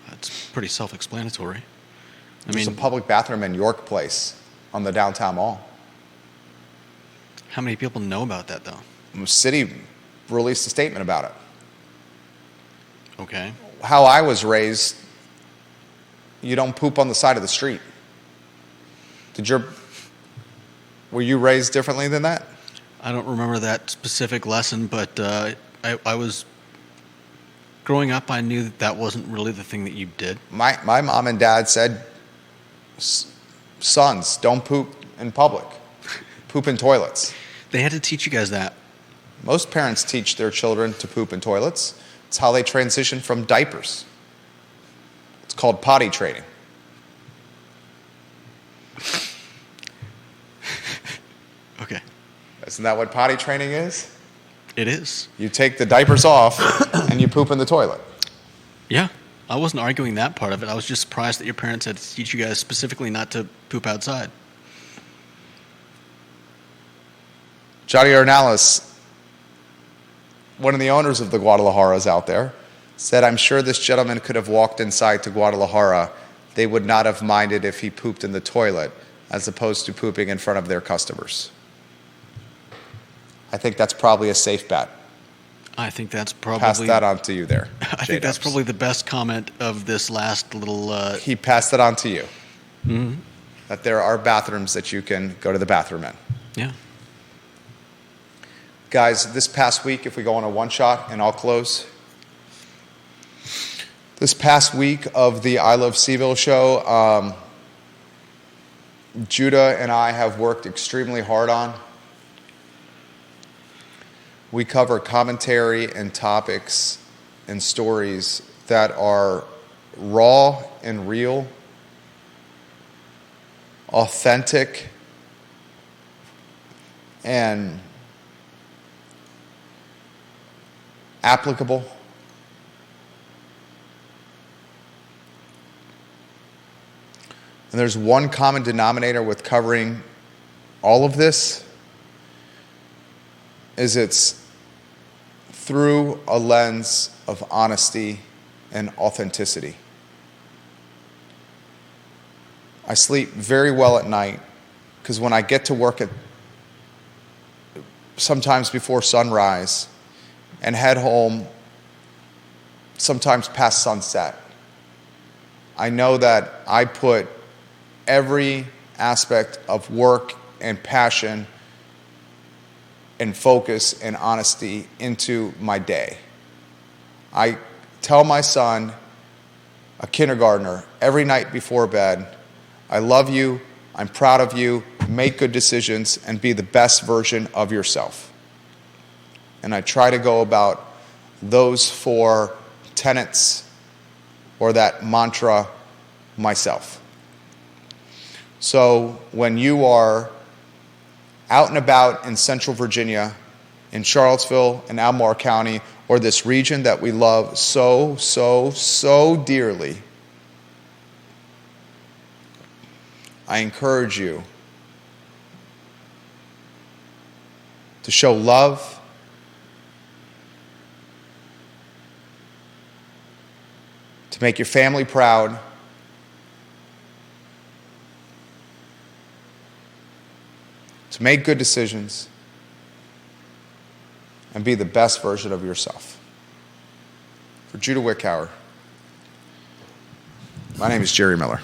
That's pretty self-explanatory. There's a public bathroom in York Place on the downtown mall. How many people know about that, though? The city released a statement about it. Okay. How I was raised, you don't poop on the side of the street. Were you raised differently than that? I don't remember that specific lesson, but I was growing up. I knew that wasn't really the thing that you did. My mom and dad said, sons, don't poop in public. Poop in toilets. They had to teach you guys that. Most parents teach their children to poop in toilets. It's how they transition from diapers. It's called potty training. Okay. Isn't that what potty training is? It is. You take the diapers off and you poop in the toilet. Yeah. I wasn't arguing that part of it. I was just surprised that your parents had to teach you guys specifically not to poop outside. Johnny Ornalis, one of the owners of the Guadalajaras out there, said, I'm sure this gentleman could have walked inside to Guadalajara. They would not have minded if he pooped in the toilet as opposed to pooping in front of their customers. I think that's probably a safe bet. I think that's probably... Pass that on to you there. I think that's probably the best comment of this last little... He passed it on to you. Mm-hmm. That there are bathrooms that you can go to the bathroom in. Yeah. Guys, this past week, if we go on a one-shot and I'll close. This past week of the I Love CVille show, Judah and I have worked extremely hard on. We cover commentary and topics and stories that are raw and real, authentic, and applicable. And there's one common denominator with covering all of this, is it's through a lens of honesty and authenticity. I sleep very well at night because when I get to work at sometimes before sunrise and head home sometimes past sunset, I know that I put every aspect of work and passion and focus and honesty into my day. I tell my son, a kindergartner, every night before bed, I love you, I'm proud of you, make good decisions, and be the best version of yourself. And I try to go about those 4 tenets or that mantra myself. So when you are out and about in Central Virginia, in Charlottesville and Albemarle County, or this region that we love so, so, so dearly, I encourage you to show love, to make your family proud, to make good decisions, and be the best version of yourself. For Judah Wickhauer, my name is Jerry Miller.